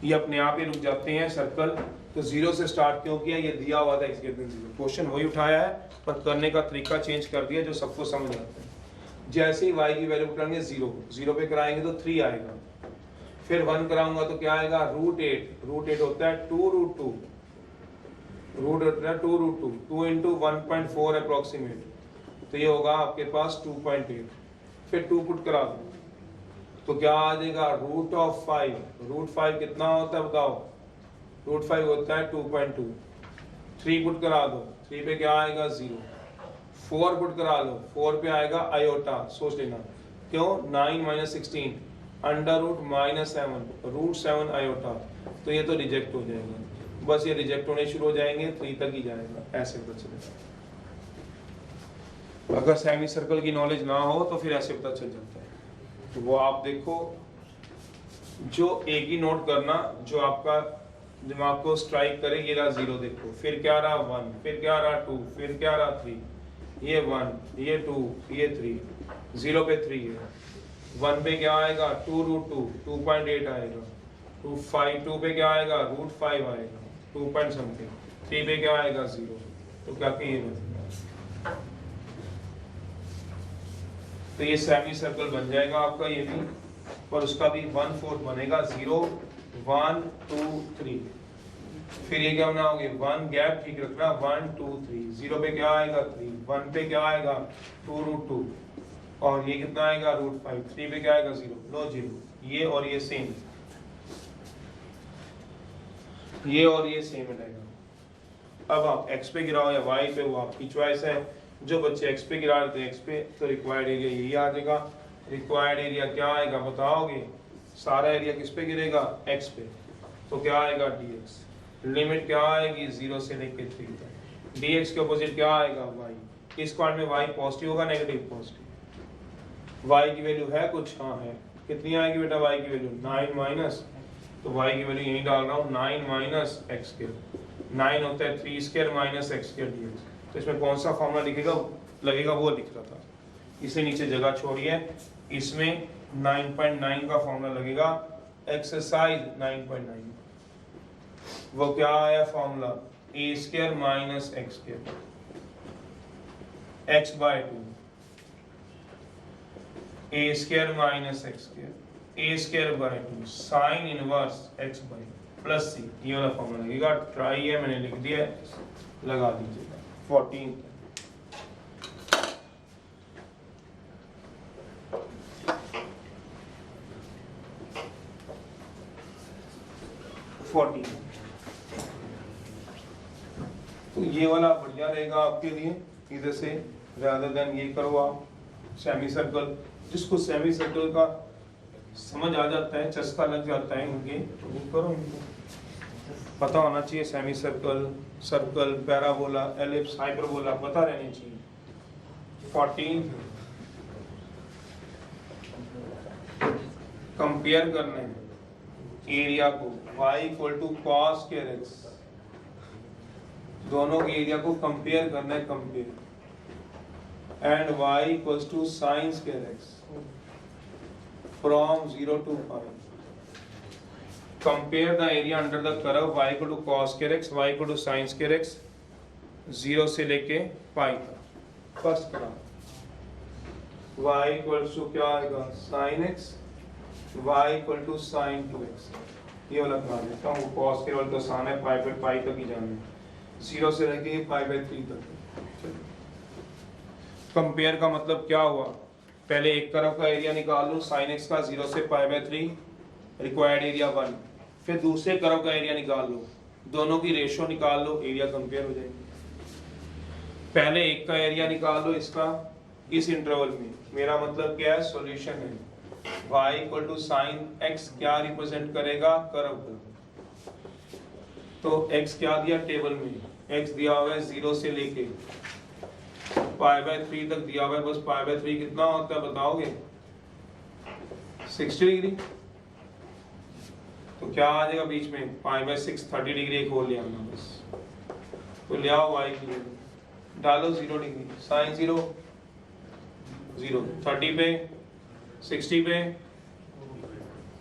ये अपने आप ही रुक जाते हैं सर्कल। तो 0 से स्टार्ट क्यों किया, ये दिया हुआ था x ग्रेटर देन 0, क्वेश्चन वही उठाया है पर करने का तरीका चेंज कर दिया जो सबको समझ आता है। जैसे ही y की वैल्यू कराएंगे 0 पे कराएंगे तो 3 आएगा, फिर 1 कराऊंगा तो क्या आएगा √8 होता है 2 √2, रूट होता है 2 √2, 2 इंटू 1.4 अप्रोक्सीमेट, तो ये होगा आपके पास 2.8। फिर 2 पुट करा दो तो क्या आ जाएगा √5, √5 कितना होता है बताओ, √5 होता है 2.2। 3 पुट करा दो, 3 पे क्या आएगा 0। 4 पुट करा लो, 4 पे आएगा आयोटा, सोच लेना क्यों, 9 minus 16 under root minus 7 √7 iota, तो ये तो रिजेक्ट हो जाएगा। बस ये रिजेक्ट होने शुरू हो जाएंगे, 3 तक ही जाएगा, ऐसे पता चलेगा। अगर सेमी सर्कल की नॉलेज ना हो तो फिर ऐसे पता चल जाता है। तो वो आप देखो, जो एक ही नोट करना जो आपका दिमाग को स्ट्राइक करे, ये रहा 0 देखो, फिर क्या रहा 1, फिर क्या रहा 2, फिर क्या रहा 3, ये 1, ये 2, ये 3, 0 पे 3 है, 1 पे क्या आएगा 2 √2, 2.8 आएगा, 2 पे क्या आएगा √5 आएगा, 2 पॉइंट समथिंग, 3 पे क्या आएगा 0, तो क्या ये तो ये सेमी सर्कल बन जाएगा आपका ये भी, और उसका भी 1/4 बनेगा 0 1 2 3। फिर ये क्या बनाओगे, 1 गैप ठीक रखना, 1 2 3, 0 पे क्या आएगा 3, 1 पे क्या आएगा 2√2, और ये कितना आएगा √5, 3 पे क्या आएगा 0, लो 0, ये और ये सेम, ये और ये सेम रहेगा। अब आप x पे गिराओ या y पे, वो आपकी चॉइस है। जो बच्चे x पे गिरा देते हैं x पे, तो रिक्वायर्ड एरिया यही आ जाएगा। रिक्वायर्ड एरिया क्या आएगा बताओगे, सारा एरिया किस पे गिरेगा, x पे, तो क्या आएगा dx, लिमिट क्या आएगी 0 से लेके 3 तक, dx के अपोजिट क्या आएगा y, इस पार्ट में y पॉजिटिव होगा नेगेटिव पॉजिटिव, y की वैल्यू है कुछ, हाँ है, कितनी आएगी बेटा y की वैल्यू 9 माइनस, तो y की वैल्यू यही डाल रहा हूँ 9 माइनस एक्स स्क्वायर, 9 होता है 3 square minus x square dx। तो इसमें कौन सा फॉर्मूला लिखेगा लगेगा वो लिख रहा था, इसे नीचे जगह छोड़िए, इसमें 9.9 का फॉर्मूला लगेगा, एक्सरसाइज 9.9, वो क्या आया formula, A square minus x square x/2, A square minus x square, A square by 2 sine inverse x by plus C, ये वाला फॉर्मूला लगेगा। ट्राई है मैंने लिख दिया है, लगा दीजिएगा 14। तो ये वाला बढ़िया रहेगा आपके लिए, इधर से rather देन ये करो आप सेमी सर्कल, जिसको सेमी सर्कल का समझ आ जाता है, चस्का लग जाता है इनके, तो वो करो, इनको पता होना चाहिए semi circle, circle, parabola, ellipse, hyperbola पता रहनी चाहिए। 14 कंपेयर करना है एरिया को, y equal to cos square x, दोनों के एरिया को कंपेयर करना है, compare, and y equals to sine square x from 0 to pi. Compare the area under the curve y equal to cos square x, y equal to sin square x, 0 से लेके pi तक। First graph y equal to क्या आएगा sin x, y equal to sin 2x, ये वाला बना देता हूँ, cos के वाला तो आसान है, पाई पे पाई तक ही जाना है, 0 से लेके π/3 तक। कंपेयर का मतलब क्या हुआ, पहले एक कर्व का एरिया निकाल लो sin x का 0 से π/3, रिक्वायर्ड एरिया 1, फिर दूसरे कर्व का एरिया निकाल लो, दोनों की रेशो निकाल लो, एरिया कंपेयर हो जाएगी। पहले एक का एरिया निकाल लो इसका, इस इंटरवल में, मेरा मतलब क्या है, सॉल्यूशन है, y equal to sine x क्या रिप्रेजेंट करेगा, कर्व को, तो x क्या दिया टेबल में, x दिया हुआ है 0 से लेके π/3 तक दिया हुआ है, बस π/3 कितना होता है बताओगे, 60 डिग्री, तो क्या आ जाएगा बीच में, π/6 30 डिग्री एक होल ले आना बस, तो ले आओ y की वैल्यू, डालो 0 डिग्री, साइन 0 0, 30 पे 60 पे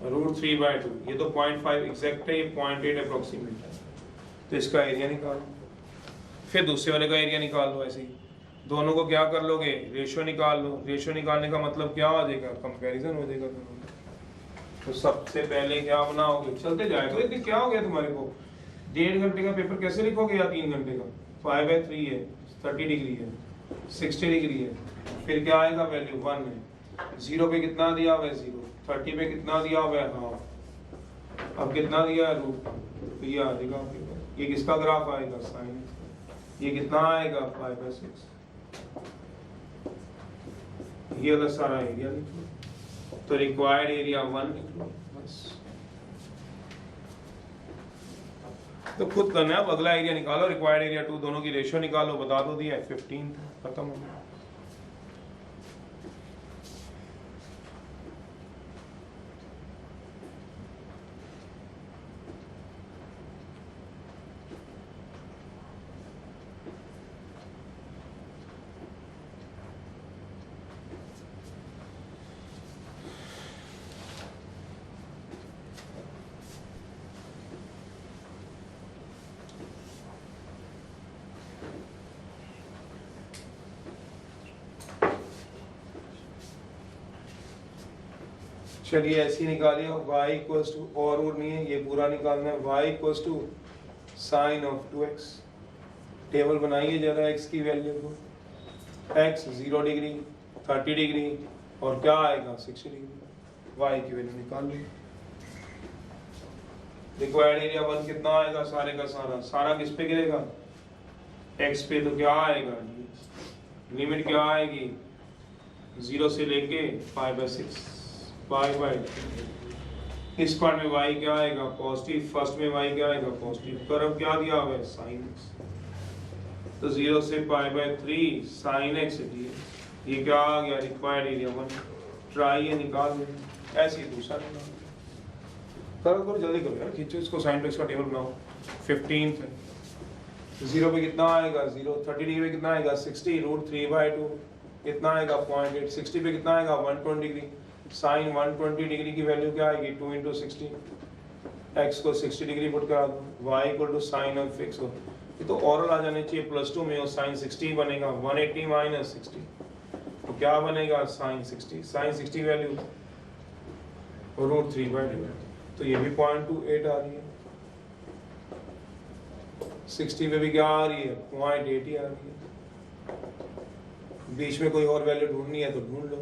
√3/2, ये तो 0.5 एग्जैक्ट है, ये 0.8 अप्रोक्सीमेट है, तो इसका एरिया निकालो, फिर दूसरे वाले का एरिया निकाल लो, ऐसे ही दोनों को क्या कर लोगे, रेशो निकाल लो, रेशो निकालने का मतलब क्या हो जाएगा, कंपैरिजन हो जाएगा दोनों का। तो सबसे पहले क्या बनाओगे, चलते जाए तो इतने क्या हो गया तुम्हारे को, 1.5 घंटे का पेपर कैसे लिखोगे या 3 घंटे का, 5/3 है, 30 डिग्री है, 60 डिग्री है, फिर क्या आएगा वैल्यू 1 है, 0 पे कितना दिया हुआ है 0, 30 पे कितना दिया हुआ है हाफ, अब कितना दिया है रूट, तो ये आ जाएगा आपके पास, ये किसका ग्राफ आएगा साइन, ये कितना आएगा 5/6, ये वाला सारा एरिया लिख लो, तो रिक्वायर्ड एरिया 1 लिख लो बस, तो खुद करना है। अब अगला एरिया निकालो, रिक्वायर्ड एरिया 2, दोनों की रेशियो निकालो, बता दो दिया 15, खत्म हो गया। चलिए ऐसे ही निकालिए y इक्वल्स टू और नहीं है, ये पूरा निकालना है, y equals to sine of 2x। Table बनाइए जरा x की वैल्यू को, x 0 डिग्री 30 डिग्री और क्या आएगा 60 डिग्री, y की वैल्यू निकाल ली। रिक्वायर्ड एरिया 1 कितना आएगा, सारे का सारा किस पे गिरेगा, x पे, तो क्या आएगा, लिमिट क्या आएगी 0 से लेके 5/6 5/2। इस पार्ट में y क्या आएगा पॉजिटिव, फर्स्ट में y क्या आएगा पॉजिटिव, कर्व क्या दिया हुआ है sin x, तो 0 से 5/3 sin x ये क्या आ गया रिक्वायर्ड एरिया 1। ट्राई ये निकाल लें, ऐसे ही दूसरा निकाल करो जल्दी करो यार, खींचो इसको, sin x का टेबल बनाओ। 15 पे 0 पे कितना आएगा 0, 30 डिग्री पे कितना आएगा 60 √3/2 कितना आएगा 0.8, 60 पे कितना आएगा 120 डिग्री, साइन 120 डिग्री की वैल्यू क्या आएगी 2 × 60, x को 60 डिग्री पुट करा दो, y equal to sine of x हो, ये तो ओरल आ जाने चाहिए, +2 में हो साइन 60 बनेगा 180 - 60, तो क्या बनेगा साइन 60, साइन 60 वैल्यू √3/2, तो ये भी 0.28 आ रही है, 60 पे भी क्या आ रही है 0.80 आ रही है, बीच में कोई और वैल्यू ढूंढनी है तो ढूंढ लो,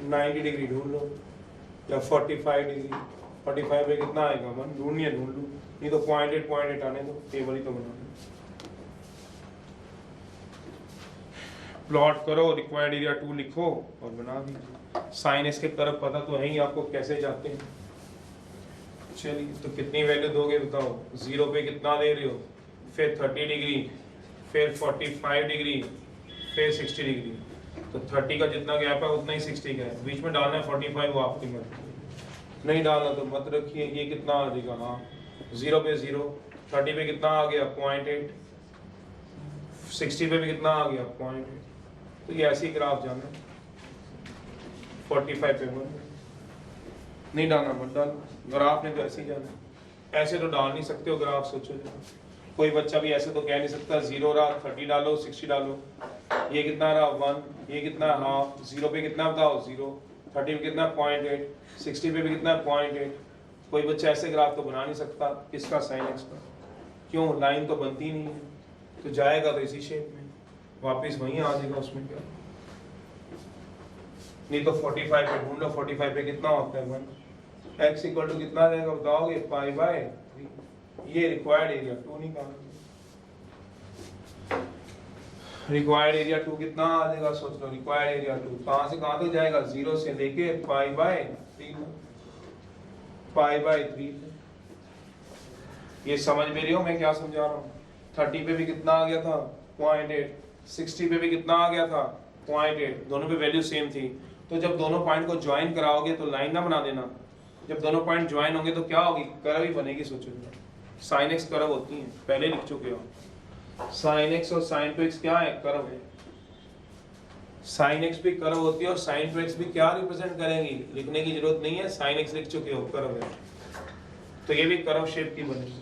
90 डिग्री ढूंढ लो या 45 डिग्री, 45 पे कितना आएगा 1, ढूंढनी है ढूंढ लो, नहीं तो 0.8 आने दो, टेबल ही तो बना दो। प्लॉट करो, रिक्वायर्ड एरिया 2 लिखो और बना दीजिए। साइन एक्स के तरफ पता तो है ही आपको कैसे जाते हैं। चलिए तो कितनी वैल्यू दोगे बताओ, 0 पे कितना दे रहे हो, फिर 30 डिग्री, फिर 45 डिग्री, फिर 60 डिग्री, तो 30 का जितना गैप है उतना ही 60 का है, बीच में डालना है 45, वो आपकी मर्जी, नहीं डालना तो मत रखिए। ये कितना आ जाएगा, हाँ 0 पे 0, 30 पे कितना आ गया 0.8, 60 पे भी कितना आ गया 0.8, तो ये ऐसी ग्राफ जाना, 45 पे 1 नहीं डालना, मत डालो, ग्राफ ने तो ऐसे ही जाना, ऐसे तो डाल नहीं सकते हो ग्राफ, सोचो जरा, कोई बच्चा भी ऐसे तो कह नहीं सकता 0 रहा 30 डालो 60 डालो, ये कितना रहा 1, ये कितना हाफ, 0 पे कितना बताओ 0, 30 पे कितना 0.8, 60 पे भी कितना 0.8, कोई बच्चा ऐसे ग्राफ तो बना नहीं सकता, किसका साइन एक्स का, क्यों, लाइन तो बनती नहीं है, तो जाएगा तो इसी शेप में, वापस वहीं आ जाएगा, उसमें क्या, नहीं तो 45 पे ढूंढ लो, 45 पे कितना होता है 1, x इक्वल टू कितना जाएगा बताओगे 5/3, ये रिक्वायर्ड एरिया 2 निकालो, रिक्वायर्ड एरिया 2 कितना आ जाएगा सोच लो, रिक्वायर्ड एरिया 2 कहां से कहां तक जाएगा, 0 से लेके 5/3 ये समझ में रही हो मैं क्या समझा रहा हूँ। 30 पे भी कितना आ गया था 0.8, 60 पे भी कितना आ गया था 0.8, दोनों पे वैल्यू सेम थी, तो जब दोनों पॉइंट को ज्वाइन कराओगे तो लाइन ना बना देना, जब दोनों पॉइंट ज्वाइन होंगे तो क्या होगी, कर्व ही बनेगी, सोचो साइन एक्स कर्व होती है, पहले लिख चुके हो, साइन एक्स और साइन 2x क्या है, कर्व है, साइन एक्स भी कर्व होती है और साइन 2x भी क्या रिप्रेजेंट करेंगी, लिखने की जरूरत नहीं है, साइन एक्स लिख चुके हो, कर्व है, तो ये भी कर्व शेप की बनेगी,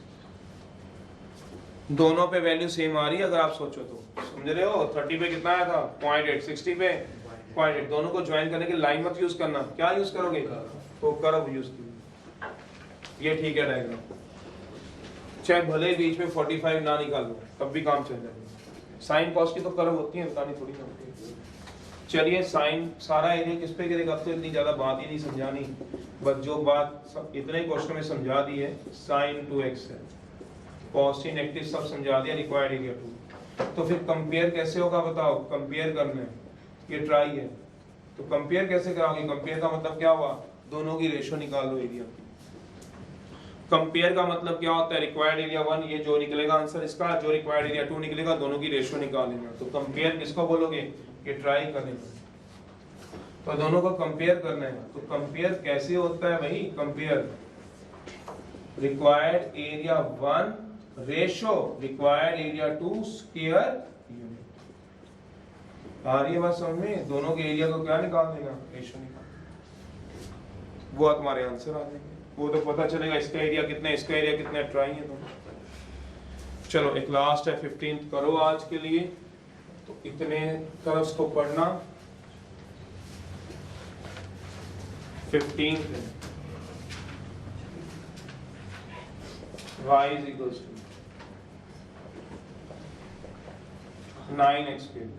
दोनों पे वैल्यू सेम आ रही है अगर आप सोचो तो, समझ रहे हो। 30 पे कितना आया था 0.8, 60 पे 0.8, दोनों को ज्वाइन करने के लाइन मत यूज करना, क्या यूज करोगे, तो कर्व यूज कीजिए, ये ठीक है डायग्राम, चाहे भले ही बीच में 45 ना निकाल लो तब भी काम चल जाएगा, साइन कॉस की तो कर्व होती है, बतानी थोड़ी ना होती है। चलिए साइन सारा एरिया किस पे गिरेगा, तो इतनी ज्यादा बात ही नहीं समझानी, बस जो बात इतने क्वेश्चन में समझा दी है, साइन 2x है, पॉजिटिव नेगेटिव सब समझा दिया, रिक्वायर्ड एरिया 2, तो फिर कंपेयर कैसे होगा बताओ, कंपेयर करना है, ये ट्राई है, तो कंपेयर कैसे कराओगे, कंपेयर का मतलब क्या हुआ, दोनों की रेशो निकाल लो एरिया की, कंपेयर का मतलब क्या होता है, रिक्वायर्ड एरिया 1 ये जो निकलेगा आंसर इसका, जो रिक्वायर्ड एरिया 2 निकलेगा, दोनों की रेशो निकाल लेना, तो कंपेयर किसको बोलोगे, ये ट्राई करेंगे, तो दोनों को कंपेयर करना है, तो कंपेयर कैसे होता है भाई, compare required area 1 ratio required area 2 square unit, आ रही है बात समझ में, दोनों के एरिया को क्या निकाल देगा, रेशो निकाल, वो तुम्हारे आंसर आ जाएंगे, वो तो पता चलेगा इसका एरिया कितना है, इसका एरिया कितना है, ट्राई है दोनों। चलो एक लास्ट है 15th करो आज के लिए, तो इतने तरफ को पढ़ना, 15 है, y is equals to 9x square,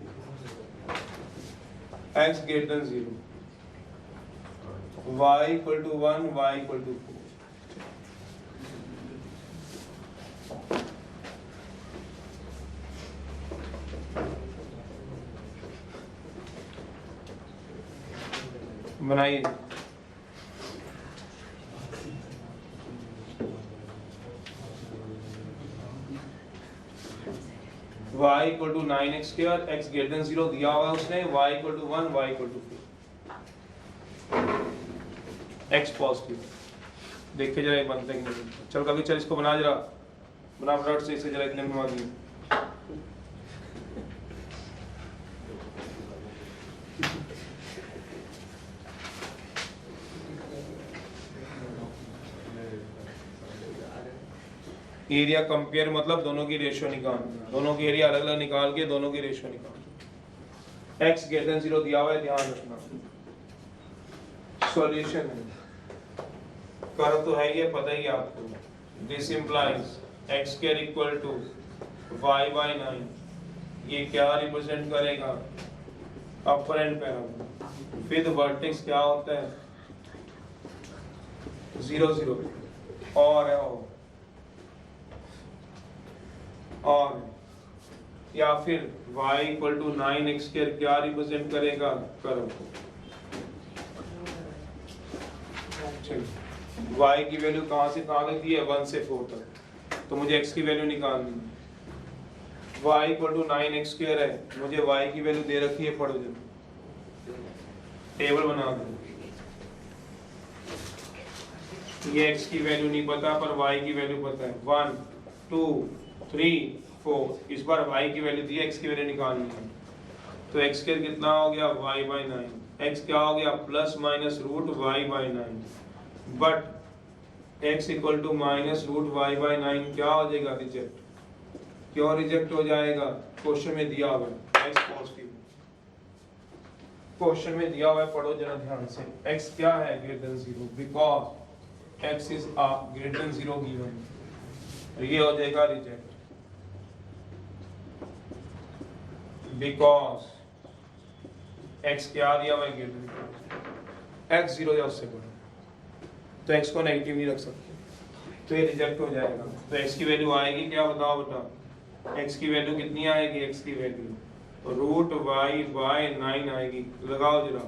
x greater than 0, y equal to 1, y equal to 4. बनाइए। y equal to 9x square, x greater than 0 दिया हुआ है उसने, y equal to 1, y equal to 4, x positive. देखिए जरा ये बनता है कि नहीं। चल कभी चल इसको बना जरा, बना फटाफट से इसे जरा इतने में घुमा दिए। एरिया कंपेयर मतलब दोनों की रेशियो निकाल, दोनों की एरिया अलग अलग निकाल के दोनों की रेशियो निकाल। x ग्रेटर देन 0 दिया हुआ है, ध्यान रखना। सॉल्यूशन है, कर तो है ये पता ही आपको। This implies x square equal to y by 9, ये क्या रिप्रेजेंट करेगा? Upper end parabola. फिर वर्टेक्स क्या होता है? 0 0 और है और या फिर y equal to 9x square क्या रिप्रेजेंट करेगा? करो y की वैल्यू कहां से कहां तक दी है? 1 से 4 तक। तो मुझे x की वैल्यू निकालनी है। y equal to 9x square है, मुझे y की वैल्यू दे रखी है, पढ़ो जरा, टेबल बना दो। ये x की वैल्यू नहीं पता पर y की वैल्यू पता है। 1 2 3 4, इस बार y की वैल्यू दी है, x की वैल्यू निकालनी है। तो x स्क्वायर कितना हो गया? y by 9। x क्या हो गया? Plus minus root y by 9। But x equal to minus root y by 9 क्या हो जाएगा? रिजेक्ट। क्यों रिजेक्ट हो जाएगा? क्वेश्चन में दिया हुआ है x पॉजिटिव, क्वेश्चन में दिया हुआ है, पढ़ो जरा ध्यान से। x क्या है? Greater than 0, because x is greater than 0 given. ये हो जाएगा रिजेक्ट, बिकॉज x क्या दिया हुआ है? x 0 या उससे बड़ा, तो x को नेगेटिव नहीं रख सकते, तो ये रिजेक्ट हो जाएगा। तो x की वैल्यू आएगी क्या? बताओ बेटा, x की वैल्यू कितनी आएगी? x की वैल्यू रूट y बाय 9 आएगी। लगाओ जरा,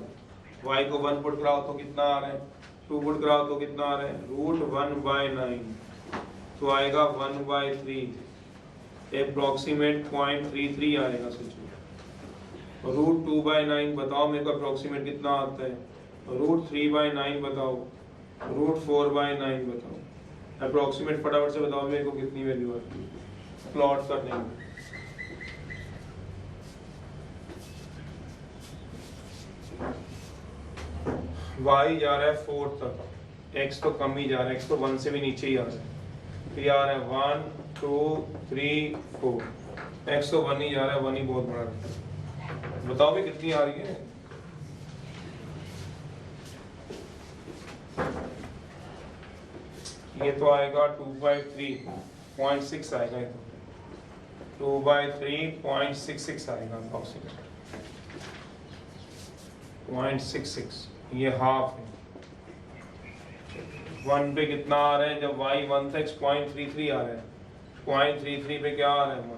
y को 1 पुट कराओ तो कितना आ रहा है? 2 पुट कराओ तो कितना आ रहा है? रूट 1 बाय 9, तो आएगा 1 बाय 3, अप्रोक्सीमेट 0.33 आएगा। सोचो रूट 2 बाय 9 बताओ मेरे को अप्रोक्सीमेट कितना आता है? रूट 3 बाय 9 बताओ, रूट 4 बाय 9 बताओ, अप्रोक्सीमेट फटाफट से बताओ मेरे को कितनी वैल्यू आती है। प्लॉट कर देंगे। y जा रहा है 4 तक, x तो कम ही जा रहा है, x तो 1 से भी नीचे ही आ रहा है। तो आ रहा है 1 2 3 4, x तो 1 ही जा रहा है, 1 ही बहुत बड़ा है। बताओ भी कितनी आ रही है? ये तो आएगा 2/3.6 आएगा, ये तो 2/3.66 आएगा अप्रोक्सीमेट 0.66, ये हाफ है। 1 पे कितना आ रहा है? जब y 1 था, 0.33 आ रहा है, 0.33 पे क्या आ रहा है? 1।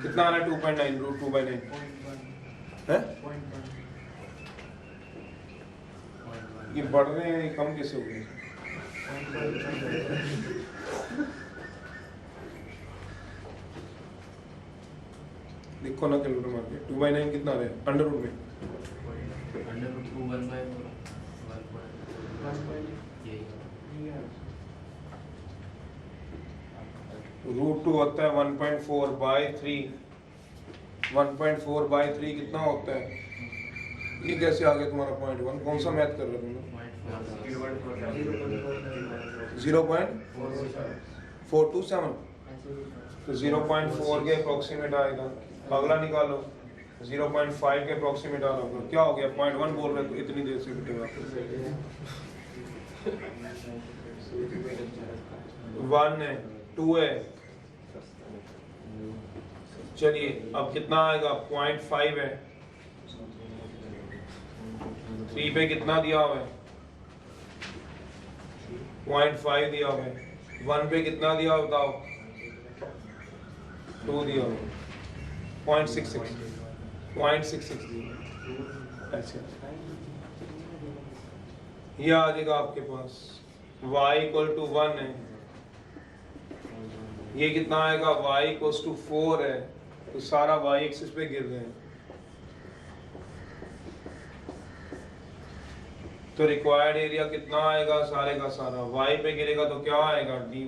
कितना आ रहा है? 2.9 रूट 2/9 है। ये बढ़ रहे हैं, कम कैसे हो गए? देखो ना कैलकुलेटर मार के 2/9 कितना आ रहा है? अंडर रूट में अंडर रूट 2 1/4 यही रूट 2 होता है 1.4/3। 1.4/3 कितना होता है? ये कैसे आ गया तुम्हारा पॉइंट 1? कौन सा मैथ कर रहे हो तुम? 0.427। तो 0.4 के अप्रोक्सीमेट आएगा। अगला निकालो 0.5 के अप्रोक्सीमेट आ रहा होगा। क्या हो गया? 0.1 बोल रहे तो इतनी देर से बिटेगा। 1 है, 2 है। चलिए अब कितना आएगा? 0.5 है। 3 पे कितना दिया हुआ है? 0.5 दिया हुआ है। 1 पे कितना दिया हुआ बताओ? 2 दिया हुआ। 0.66 ऐसे ये आ जाएगा आपके पास। y इक्वल टू 1 है। ये कितना आएगा? y इक्वल टू 4 है। तो सारा y एक्सिस पे गिर रहे हैं। तो रिक्वायर्ड एरिया कितना आएगा? सारे का सारा y पे गिरेगा तो क्या आएगा? dy।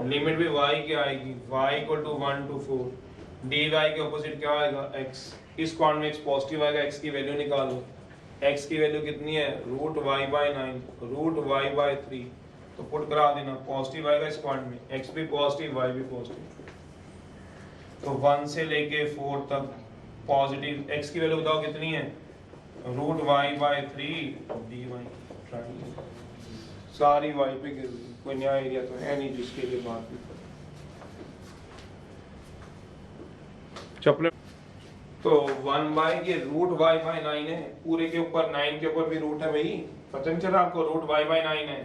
लिमिट भी y की आएगी। y equal to 1 to 4। dy के ऑपोजिट क्या आएगा? x। इस क्वांट में x पॉजिटिव आएगा। x की वैल्यू निकालो। x की वैल्यू कितनी है? √y/9 √y/3। तो पुट करा देना। पॉजिटिव आएगा इस क्वांट में। x भी पॉजिटिव, y भी पॉजिटिव। तो 1 से लेके 4 तक पॉजिटिव। x की वैल्यू बताओ कितनी है? √y/3 dy। सारी y पे गिर गई। कोई नया एरिया तो है नहीं जिसके लिए बात भी चपले। तो 1 के √y/9 है। पूरे के ऊपर 9 के ऊपर भी रूट है भाई। पता नहीं चला आपको? √y/9 है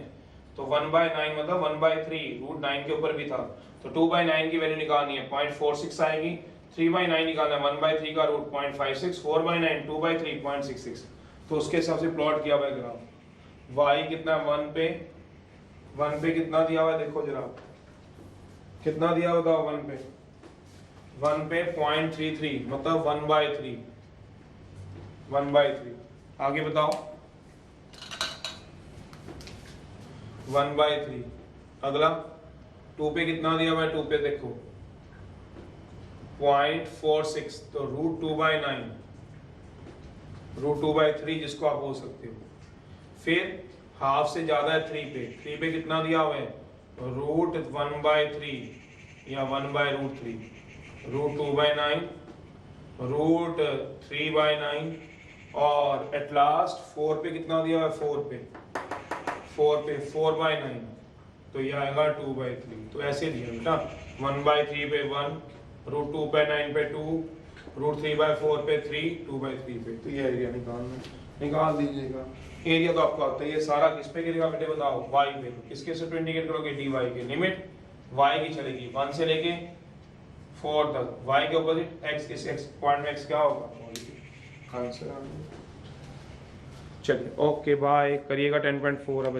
तो 1/9 मतलब 1/3। √9 के ऊपर भी था। तो 2/9 की वैल्यू निकालनी है। 0.46 आएगी। 3/9 निकालना है। 1/3 का रूट 0.56। 4/9 2/3 0.66। तो उसके हिसाब से प्लॉट किया हुआ है ग्राफ। y कितना? 1 पे। 1 पे कितना दिया हुआ है? देखो जरा कितना दिया हुआ? बताओ 1 पे। 1 पे 0.33 मतलब 1/3। 1/3। आगे बताओ 1/3। अगला 2 पे कितना दिया हुआ है? 2 पे देखो 0.46। तो √2/9 √2/3 जिसको आप बोल सकते हो। फिर हाफ से ज्यादा है 3 पे। 3 पे कितना दिया हुआ है? √1/3 या 1/√3। √2/9 √3/9 और एट लास्ट 4 पे कितना दिया हुआ है? 4 पे 4/9। तो ये आएगा 2/3। तो ऐसे दिया बेटा। 1/3 पे 1 √2/9 पे 2 √3/4 पे 3 2/3 पे। तो ये एरिया निकाल दीजिएगा। एरिया तो आपको आता है। ये सारा किस पे गिरेगा बेटे बताओ? y पे। किसके से इंडिकेट करोगे? dy के। लिमिट y की चलेगी 1 से लेके 4 तक। y के ऑपोजिट x। इस x पॉइंट में x क्या होगा? आंसर। चलिए ओके बाय। करिएगा 10.4 अब।